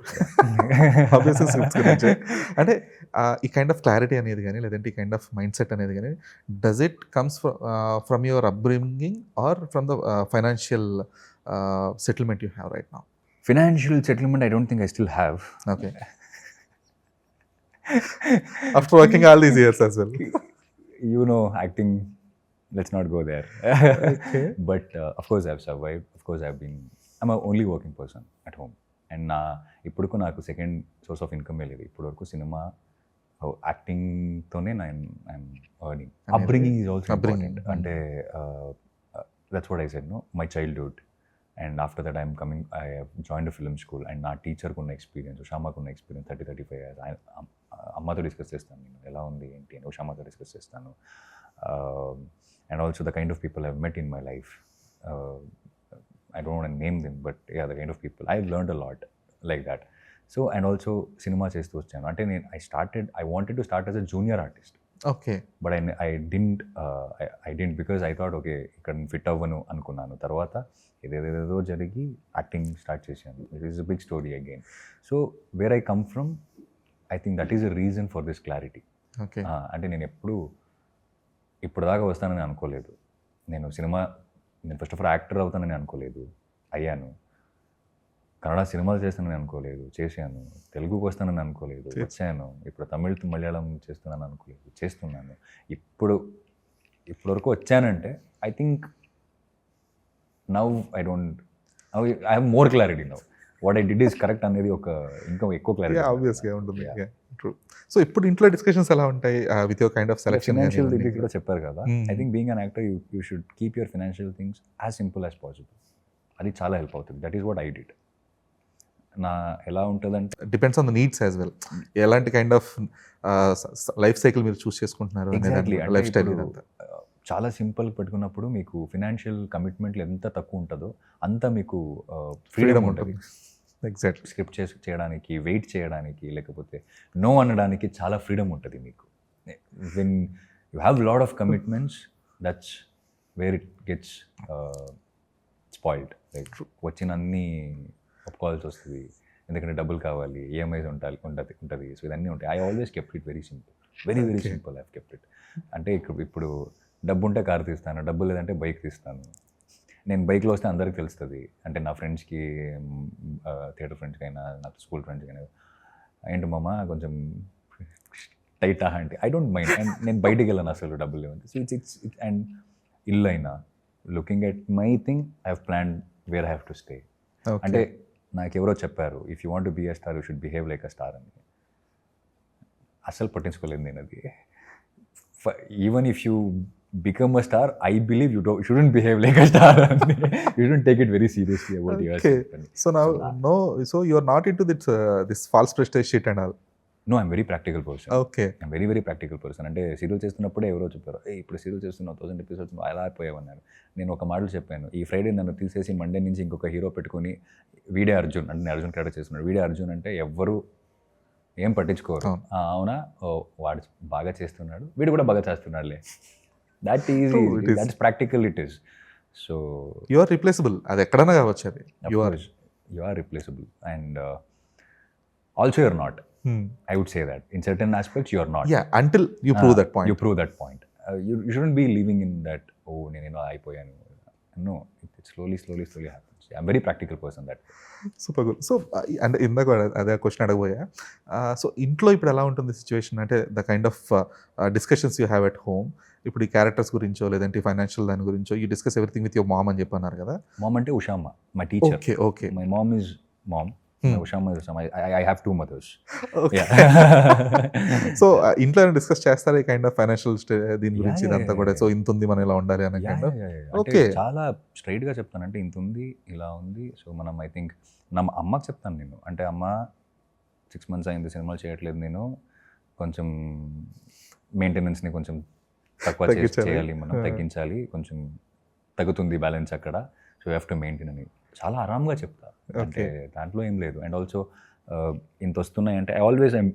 S2: obviously scripts గురించి అంటే ఈ kind of clarity అనేది కానీ లేదంటే ఈ కైండ్ ఆఫ్ మైండ్ సెట్ అనేది కానీ does it comes from your upbringing or from the financial settlement you have right now?
S1: Financial settlement, I don't think I still have.
S2: Okay. After working all these years as well.
S1: You know, acting, let's not go there.
S2: Okay.
S1: But of course I've survived. Of course I'm a only working person at home. And ఇప్పుడుకు నాకు second source of income లేదు. ఇప్పటివరకు cinema యాక్టింగ్తోనే I'm earning. Upbringing is also important. అంటే that's what I said no, my childhood. And after that I have joined a film school. And నా టీచర్కి ఉన్న experience, ఉషామాకు ఉన్న ఎక్స్పీరియన్స్ 30-35 years. అమ్మతో discuss చేస్తాను నేను ఎలా ఉంది ఏంటి అని, ఉషామాతో డిస్కస్ చేస్తాను. And also the kind of people I've met in my life. I don't want to name them, but yeah, the kind of people. I've learned a lot like that. So, and also cinema చేస్తూ వచ్చాను. అంటే I wanted to start as a junior artist.
S2: ఓకే.
S1: But I didn't because I thought, okay, ఇక్కడ fit అవ్వను అనుకున్నాను. తర్వాత ఏదేదో జరిగి యాక్టింగ్ స్టార్ట్ చేశాను. It is a big story again. So where I come from, I think that is a reason for this clarity.
S2: Okay.
S1: అంటే నేను ఇప్పుడు దాకా వస్తానని అనుకోలేదు. నేను ఫస్ట్ ఆఫ్ ఆల్ యాక్టర్ అవుతానని అనుకోలేదు, అయ్యాను. కన్నడ సినిమాలు చేస్తానని అనుకోలేదు, చేశాను. తెలుగుకి వస్తానని అనుకోలేదు, వచ్చాను. ఇప్పుడు తమిళ్ మలయాళం చేస్తున్నాను అనుకోలేదు, చేస్తున్నాను. ఇప్పటివరకు వచ్చానంటే I think now I have more clarity now. What I did is correct అనేది ఒక ఇంకా ఎక్కువ క్లారిటీ
S2: ఆబ్వియస్గా ఉంటుంది. ట్రూ. సో ఇప్పుడు ఇంట్లో డిస్కషన్స్ ఎలా ఉంటాయి with your kind of selection?
S1: Financial దగ్గర కూడా చెప్పారు కదా, I think being an actor you should keep your financial things as simple as possible. అది చాలా హెల్ప్ అవుతుంది. That is what I did. నా ఎలా ఉంటుందంటే
S2: depends on the needs as well. ఎలాంటి కైండ్ ఆఫ్ లైఫ్ సైకిల్ మీరు చూస్ చేసుకుంటున్నారు
S1: exactly
S2: life style ఇదంతా.
S1: చాలా సింపుల్ పెట్టుకున్నప్పుడు మీకు ఫినాన్షియల్ కమిట్మెంట్లు ఎంత తక్కువ ఉంటుందో అంత మీకు ఫ్రీడమ్ ఉంటుంది.
S2: ఎగ్జాక్ట్లీ.
S1: స్క్రిప్ట్ చేయడానికి, వెయిట్ చేయడానికి, లేకపోతే నో అనడానికి చాలా ఫ్రీడమ్ ఉంటుంది మీకు. When you have lot of commitments, that's where it gets spoiled. Like వచ్చిన అన్నీ ఒప్పుకోవాల్సి వస్తుంది, ఎందుకంటే డబ్బులు కావాలి, ఈఎంఐస్ ఉంటుంది. సో ఇవన్నీ ఉంటాయి. I always kept it very simple, very simple. I kept it. అంటే ఇప్పుడు డబ్బు ఉంటే కారు తీస్తాను, డబ్బు లేదంటే బైక్ తీస్తాను. నేను బైక్లో వస్తే అందరికి తెలుస్తుంది, అంటే నా ఫ్రెండ్స్కి, థియేటర్ ఫ్రెండ్స్కి అయినా, నా స్కూల్ ఫ్రెండ్స్కి అయినా, ఏంటి మామ కొంచెం టైట్ అంటే ఐ డోంట్ మైండ్. అండ్ నేను బయటికి వెళ్ళాను అసలు డబ్బులు లేవంటే. సో ఇట్స్ అండ్ ఇల్లు అయినా looking at my thing, I have plan where I have to stay. అంటే నాకు ఎవరో చెప్పారు, if you want to be a star you should behave like a star అని. అసలు పట్టించుకోలేదు నేను అది. Even if you become a star, I believe you shouldn't behave like a star. You shouldn't take it very seriously about yourself.
S2: So you are not into this false prestige shit and all.
S1: No, I'm very practical person.
S2: Okay.
S1: I'm very practical person. అంటే serial చేస్తున్నప్పుడే ఎవరో చెప్పారు, ఇప్పుడు serial చేస్తున్నావు 1000 episodes అలా అయిపోయావన్నారు. నేను ఒక మాటలు చెప్పాను, ఈ ఫ్రైడే నన్ను తీసేసి మండే నుంచి ఇంకొక హీరో పెట్టుకుని వీడే అర్జున్ అంటే, నేను అర్జున్ క్యారెక్టర్ చేస్తున్నాడు, వీడే అర్జున్ అంటే ఎవ్వరు ఏం పట్టించుకోరు. అవునా, వాడు బాగా చేస్తున్నాడు, వీడు కూడా బాగా చేస్తున్నాడులే. That easy. That's practical. It is. So
S2: you are replaceable. అది ఎక్కడైనా కావచ్చు. అది
S1: you are replaceable, and also you're not. I would say that in certain aspects you are not.
S2: Yeah, until you prove that point.
S1: You prove that point. You shouldn't be living in that. Oh, నేను అయిపోయాను. No, it slowly happens. I'm very practical person that.
S2: Super good. So అంటే ఇందాక అదే question అడగబోయా. So ఇంట్లో ఇప్పుడు ఎలా ఉంటుంది situation? అంటే the kind of discussions you have at home. ఇప్పుడు ఈ క్యారెక్టర్స్ గురించో లేదంటే ఫైనాన్షియల్ దాని గురించో you discuss everything with your mom అని చెప్పన్నారు కదా.
S1: మామ్ అంటే Ushamma, my teacher.
S2: Okay.
S1: My mom is mom. Ushamma is Ushamma. I have two mothers.
S2: So ఇంట్లో డిస్కస్ చేస్తారా ఈ కైండ్ ఆఫ్ ఫైనాన్షియల్ దీని గురించి ఇదంతా కూడా? సో ఇంత ఉంది, మనం ఇలా ఉండాలి అనే కైండ్ ఆఫ్.
S1: ఓకే, చాలా స్ట్రైట్గా చెప్తానంటే ఇంత ఉంది, ఇలా ఉంది. సో మనం ఐ థింక్ నా అమ్మకి చెప్తాను నేను, అంటే అమ్మ 6 months అయింది సినిమాలు చేయట్లేదు, నేను కొంచెం మెయింటెనెన్స్ని కొంచెం తక్కువ చేయాలి, మనం తగ్గించాలి, కొంచెం తగ్గుతుంది బ్యాలెన్స్ అక్కడ. So you have to maintain అని చాలా ఆరామ్గా చెప్తా. అంటే దాంట్లో ఏం లేదు. అండ్ ఆల్సో ఇంత వస్తున్నాయి అంటే I'm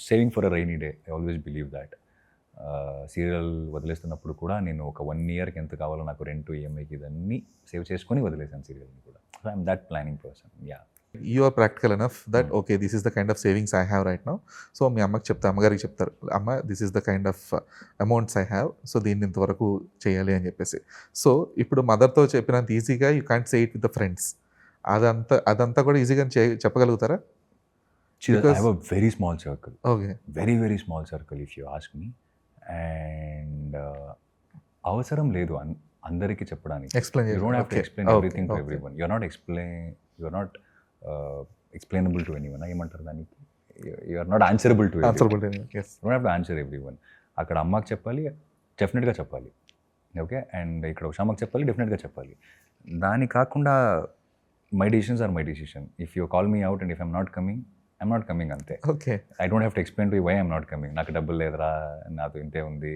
S1: saving for a rainy day. I always believe that. Serial వదిలేస్తున్నప్పుడు కూడా నేను ఒక 1 yearకి ఎంత కావాలో నాకు రెంట్, ఈఎంఐకి ఇదన్నీ సేవ్ చేసుకొని వదిలేసాను సీరియల్ని కూడా. So I'm that planning person. Yeah.
S2: You are practical enough that okay this is the kind of savings I have right now. So మీ అమ్మకి చెప్తా, అమ్మగారికి చెప్తారు, అమ్మ this is the kind of amounts I have, so దీన్ని ఇంతవరకు చేయాలి అని చెప్పేసి. సో ఇప్పుడు మదర్తో చెప్పినంత ఈజీగా you can't say it with the friends. అదంతా కూడా ఈజీగా చెప్పగలుగుతారా?
S1: I have a very small circle.
S2: Okay.
S1: Very small circle if you ask me. And అవసరం లేదు అందరికీ చెప్పడానికి. You don't have to explain everything to everyone. You're not explainable to anyone. ఏమంటారు దానికి? You are not answerable to everyone.
S2: Yes.
S1: You don't have to answer everyone. అక్కడ అమ్మకి చెప్పాలి, డెఫినెట్గా చెప్పాలి. ఓకే. అండ్ ఇక్కడ ఉషామ్మకి చెప్పాలి, డెఫినెట్గా చెప్పాలి. దాని కాకుండా my decisions are my decision. If you call me out and if I'm not coming, I'm not coming, అంతే.
S2: Okay.
S1: I don't have to explain to you why I'm not coming. నాకు డబ్బులు లేదురా, నాతో ఇంతే ఉంది,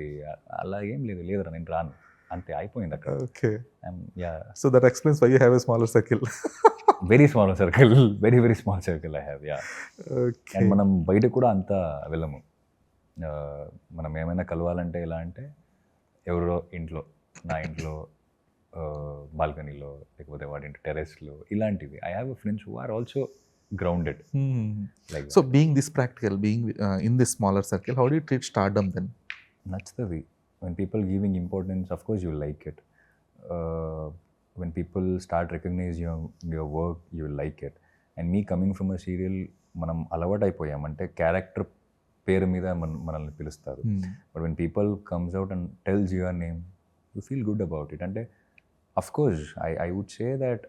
S1: అలా ఏం లేదురా, నేను రాను, అంతే, అయిపోయింది అక్కడ.
S2: Okay.
S1: Yeah.
S2: So that explains why you have a smaller circle.
S1: Very small circle, very small circle I have. Yeah. And మనం బయట కూడా అంతా వెళ్ళము. మనం ఏమైనా కలవాలంటే ఎలా అంటే ఎవరో ఇంట్లో, నా ఇంట్లో బాల్కనీలో, లేకపోతే వాడి ఇంటి టెరెస్లో, ఇలాంటివి. I have friends who are also grounded. Like
S2: so being this practical, being in this smaller circle, how do you treat stardom then?
S1: That's the way. When people giving importance, of course you like it. When people start recognize your work, you like it. And me coming from a serial, మనం అలవాటు అయిపోయాం అంటే character పేరు మీద మనల్ని పిలుస్తారు. But when people comes out and tells your name, you feel good about it. అంటే of course I would say that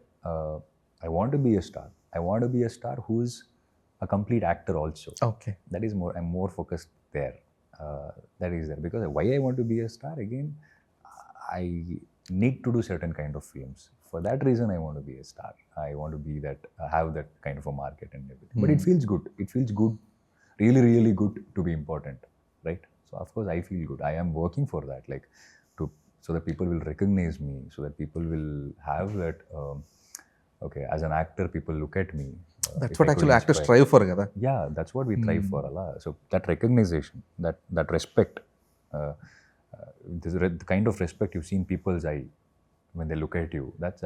S1: I want to be a star. I want to be a star who's a complete actor also.
S2: Okay.
S1: That is more, I'm more focused there. That is there because why I want to be a star again, I need to do certain kind of films. For that reason I want to be a star. I want to be that, have that kind of a market and everything. But it feels good, it feels good, really really good to be important, right? So of course I feel good, I am working for that, like to, so that people will recognize me, so that people will have that, okay, as an actor people look at me.
S2: That's
S1: if
S2: what
S1: I could
S2: actually actors
S1: inspire-
S2: thrive for కదా.
S1: yeah, that's what we thrive for, Allah. So that recognition, that respect, the kind of respect you see in people's eye when they look at you, that's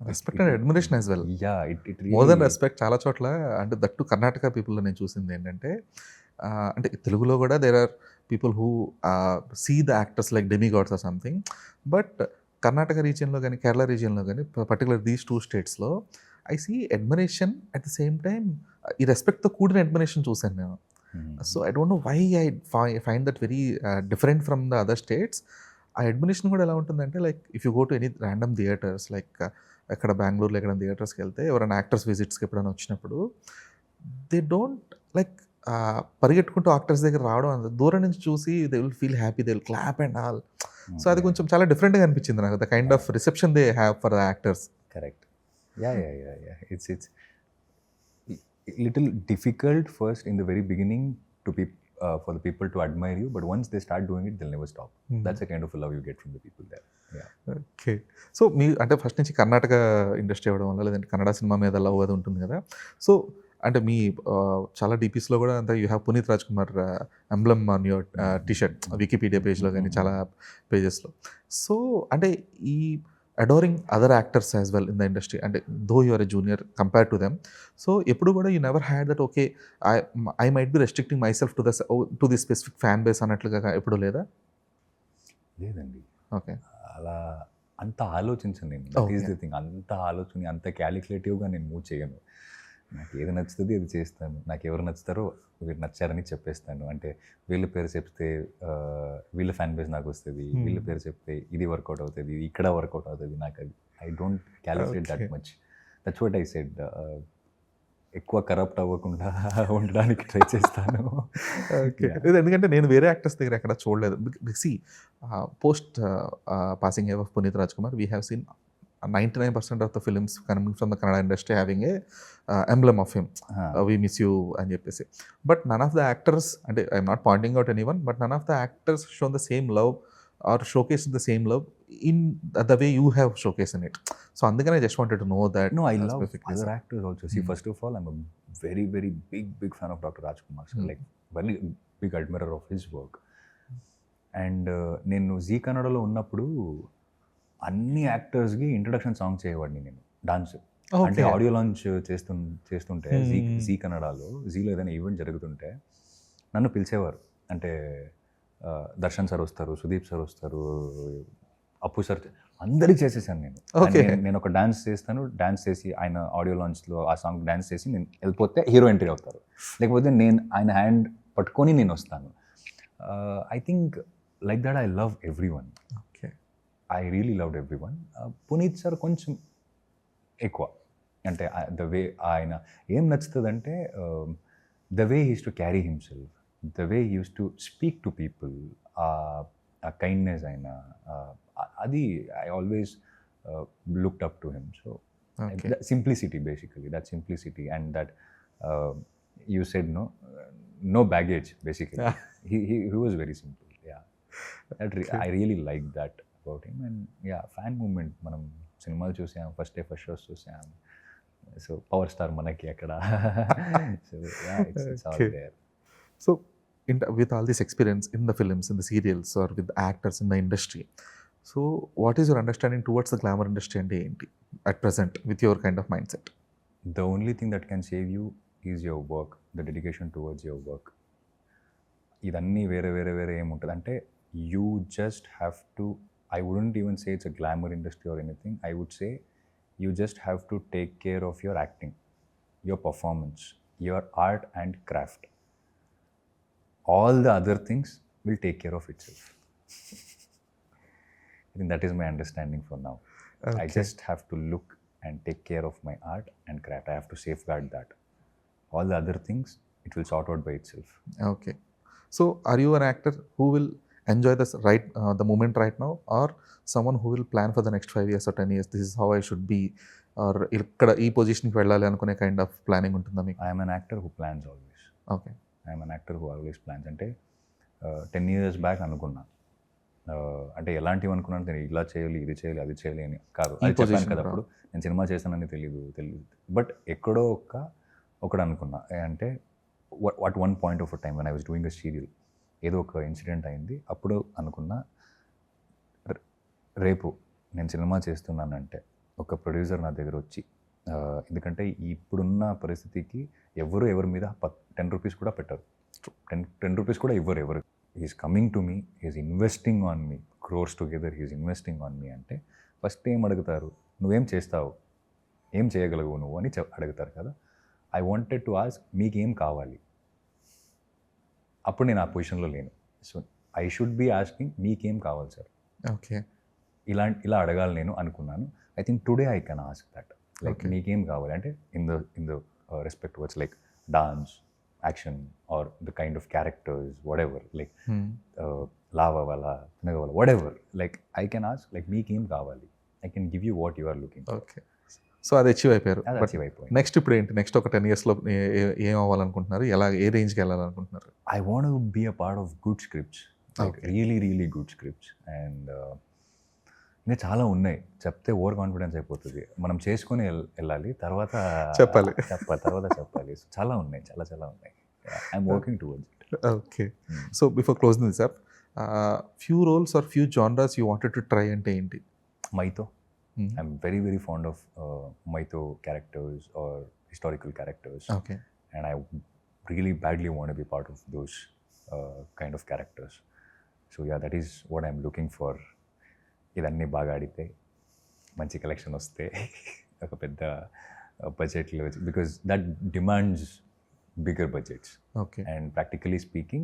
S2: respect and admiration as well.
S1: yeah, it really,
S2: more than respect చాలా చోట్ల అంటే that Karnataka పీపుల్లో నేను చూసింది ఏంటంటే అంటే తెలుగులో కూడా there are people who see the actors like demigods or something, but Karnataka రీజియన్లో కానీ కేరళ రీజియన్లో కానీ పర్టికులర్ దీస్ 2 స్టేట్స్లో I see admiration at the same time ఈ రెస్పెక్ట్తో కూడిన అడ్మిరేషన్ చూశాను నేను. So I don't know why I find that very different from the other states. ఆ అడ్మినేషన్ కూడా ఎలా ఉంటుందంటే like if you go to any random theatres like ఎక్కడ బెంగళూరులో ఎక్కడ థియేటర్స్కి వెళ్తే ఎవరైనా యాక్టర్స్ విజిట్స్కి ఎప్పుడైనా వచ్చినప్పుడు దే డోంట్ లైక్ పరిగెట్టుకుంటూ యాక్టర్స్ దగ్గర రావడం, అంత దూరం నుంచి చూసి they will feel happy, they will clap and all. So అది కొంచెం చాలా డిఫరెంట్గా అనిపించింది నాకు, the kind of reception they have for the actors.
S1: correct. Yeah. It's little difficult first in the very beginning to be, for the people to admire you, but once they start doing it, they'll never stop. That's the kind of love you get from the people there. Yeah.
S2: Okay. So మీ అంటే first నుంచి Karnataka industry అవ్వడం వల్ల లేదంటే Kannada cinema మీద love అది ఉంటుంది కదా. సో అంటే మీ చాలా డీపీస్లో కూడా అంతా you have Puneeth Raj Kumar emblem on your t-shirt Wikipedia పేజ్లో కానీ చాలా పేజెస్లో. సో అంటే ఈ adoring other actors as well in the industry, అంటే though you're a junior compare to them, so ఎప్పుడు కూడా you never had that okay I might be restricting myself to the specific fan base అన్నట్లుగా ఎప్పుడు లేదా?
S1: లేదండి,
S2: okay.
S1: అలా అంత ఆలోచించను నేను. That is the thing. అంత ఆలోచన, అంత క్యాలిక్యులేటివ్గా నేను మూవ్ చేయను. నాకు ఏది నచ్చుతుంది అది చేస్తాను. నాకు ఎవరు నచ్చుతారో వీరు నచ్చారని చెప్పేస్తాను. అంటే వీళ్ళ పేరు చెప్తే వీళ్ళ ఫ్యాన్ బేస్ నాకు వస్తుంది, వీళ్ళ పేరు చెప్తే ఇది వర్కౌట్ అవుతుంది, ఇక్కడ వర్కౌట్ అవుతుంది. నాకు అది I don't calculate that much. That's what I said. ఎక్కువ కరప్ట్ అవ్వకుండా ఉండడానికి ట్రై చేస్తాను.
S2: ఓకే. ఎందుకంటే నేను వేరే యాక్టర్స్ దగ్గర ఎక్కడ చూడలేదు. See post passing away of Puneeth Raj Kumar we have seen 99% of the films coming from the Kannada industry having a emblem of him, we miss you అని చెప్పేసి. But none of the actors, అంటే I'm not pointing out any one, but none of the actors shown the same love or showcase the same love in the way you have showcase in it. So అందుకని I just wanted to know that.
S1: No, I love other actors also. See, first of all, I'm a very, very big fan of Dr. Rajkumar sir. Like, very big admirer of his work. And నేను G కన్నడలో ఉన్నప్పుడు అన్ని యాక్టర్స్కి introduction song చేయవాడిని నేను, dance. అంటే audio launch చేస్తుంటే G కన్నడలో, జీలో ఏదైనా event జరుగుతుంటే నన్ను పిలిచేవారు. అంటే దర్శన్ సార్ వస్తారు, సుదీప్ సార్ వస్తారు, అప్పు సార్, అందరికీ చేసేసాను నేను. నేను ఒక డాన్స్ చేస్తాను, డాన్స్ చేసి ఆయన ఆడియో లాంచ్లో ఆ సాంగ్ డాన్స్ చేసి నేను వెళ్ళిపోతే హీరో ఎంట్రీ అవుతారు, లేకపోతే నేను ఆయన హ్యాండ్ పట్టుకొని నేను వస్తాను. I think like that I love everyone. I really loved everyone. Puneeth sir కొంచెం ఎక్కువ. అంటే ద వే ఆయన ఏం నచ్చుతుంది అంటే the way he use to carry himself, the way he use to speak to people, ఆ kindness అయిన అది I always looked up to him. So simplicity, basically that simplicity and that you said no baggage basically. he was very simple. I really liked that about him. And fan movement, మనం సినిమాలు చూసాం, first shows చూసాం. So power star మనకి అక్కడ. So it's all there.
S2: So with all this experience in the films, in the serials, or with the actors in the industry, so what is your understanding towards the glamour industry and enti at present with your kind of mindset?
S1: The only thing that can save you is your work, the dedication towards your work. ఇదన్నీ వేరే వేరే వేరే ఏముంటుంది అంటే you just have to, I wouldn't even say it's a glamour industry or anything. I would say you just have to take care of your acting, your performance, your art and craft. All the other things will take care of itself. I think that is my understanding for now. I just have to look and take care of my art and craft. I have to safeguard that. All the other things, it will sort out by itself.
S2: Okay. So, are you an actor who will enjoy this the moment right now, or someone who will plan for the next 5 years or 10 years? This is how I should be, or ఇక్కడ ఈ పొజిషన్కి వెళ్ళాలి అనుకునే kind of planning ఉంటుందా మీకు?
S1: I am an actor who plans always.
S2: Okay.
S1: I am an actor who always plans. అంటే 10 years back అనుకున్నా, అంటే ఎలాంటివి అనుకున్నాను తెలియదు, ఇలా చేయాలి, ఇది చేయాలి, అది చేయాలి అని కాదు. అది చెప్పాను కదా, అప్పుడు నేను సినిమా చేశానని తెలియదు. బట్ ఎక్కడో ఒకడు అనుకున్నా, అంటే what one point of time when I was doing a serial, ఏదో ఒక ఇన్సిడెంట్ అయింది. అప్పుడు అనుకున్నా, రేపు నేను సినిమా చేస్తున్నానంటే ఒక ప్రొడ్యూసర్ నా దగ్గర వచ్చి, ఎందుకంటే ఇప్పుడున్న పరిస్థితికి ఎవరి మీద 10 రూపీస్ కూడా పెట్టరు, 10 రూపీస్ కూడా ఎవరు he's coming to me, he's investing on me, crores together he's investing on me అంటే ఫస్ట్ ఏం అడుగుతారు, నువ్వేం చేస్తావు, ఏం చేయగలవు నువ్వు అని అడుగుతారు కదా. ఐ వాంటెడ్ టు ఆస్క్ మీకేం కావాలి. అప్పుడు నేను ఆ పొజిషన్లో లేను. So I should be asking మీకేం కావాలి సార్,
S2: ఓకే,
S1: ఇలా అడగాలి నేను అనుకున్నాను. I think today I can ask that, like మీకేం కావాలి అంటే in the respect words like dance, action, or the kind of characters, whatever, like లావ్ అవ్వాలా, తినగవాలా, whatever, like I can ask like మీకేం కావాలి, I can give you what you are looking.
S2: Okay. So అది achieve అయిపోయారు.
S1: Achieve అయిపోయింది.
S2: Next ఇప్పుడు ఏంటి, నెక్స్ట్ ఒక 10 yearsలో ఏం అవ్వాలనుకుంటున్నారు, ఏ రేంజ్కి వెళ్ళాలనుకుంటున్నారు?
S1: I want to be a part of good scripts, like really good scripts, and ఇంకా చాలా ఉన్నాయి, చెప్తే ఓవర్ కాన్ఫిడెన్స్ అయిపోతుంది. మనం చేసుకొని వెళ్ళాలి, తర్వాత
S2: చెప్పాలి.
S1: సో చాలా ఉన్నాయి, చాలా ఉన్నాయి. I'm working towards it.
S2: Okay. So before closing this up, few roles or few genres you wanted to try అంటే ఏంటి?
S1: మైథో. I'm very fond of mytho characters or historical characters.
S2: Okay.
S1: And I really badly want to be part of those kind of characters. So yeah, that is what I'm looking for. ఇదన్నీ బాగా ఆడితే, మంచి collection వస్తే, ఒక పెద్ద బడ్జెట్లో వచ్చి, because that demands bigger budgets.
S2: Okay.
S1: And practically speaking,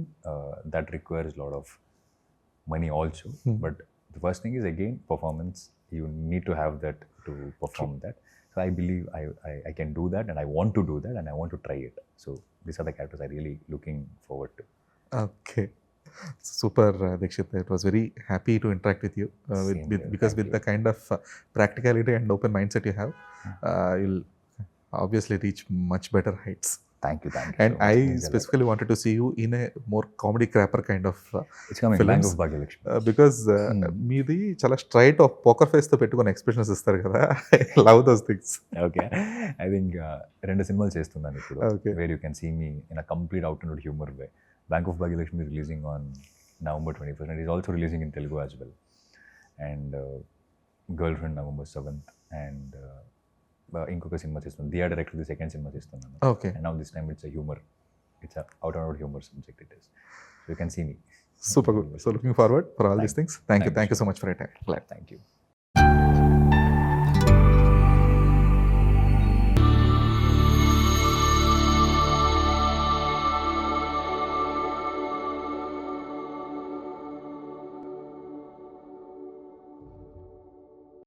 S1: that requires a lot of money also. But the first thing is, again, performance. You need to have that to perform that. So I believe I can do that, and I want to do that, and I want to try it. So these are the characters I'm really looking forward to.
S2: Okay. Super, Dikshit. It was very happy to interact with you, because with the kind of practicality and open mindset you have, you'll obviously reach much better heights.
S1: Thank you.
S2: And I specifically wanted to see you in a more comedy crapper kind of
S1: it's coming,
S2: films.
S1: Bank of Bhagyalakshmi.
S2: Because మీది చాలా straight of poker face తో పెట్టుకుని expressions ఇస్తారు కదా. I love those things.
S1: Okay. I think 2 సినిమాలు చేస్తున్నాను ఇప్పుడు,
S2: Okay.
S1: where you can see me in a complete out and out humor way. Bank of Bhagyalakshmi is releasing on November 21st, and it is also releasing in Telugu as well. And Girlfriend November 7th, and ఇంకొక cinema చేస్తున్నాను, దియా director second cinema చేస్తున్నాను.
S2: Okay.
S1: And now this time it's a humor, it's a out and out humor subject it is. So you can see me.
S2: Super good. So looking forward for all these things. Thank you so much for your time. Glad.
S1: Thank you.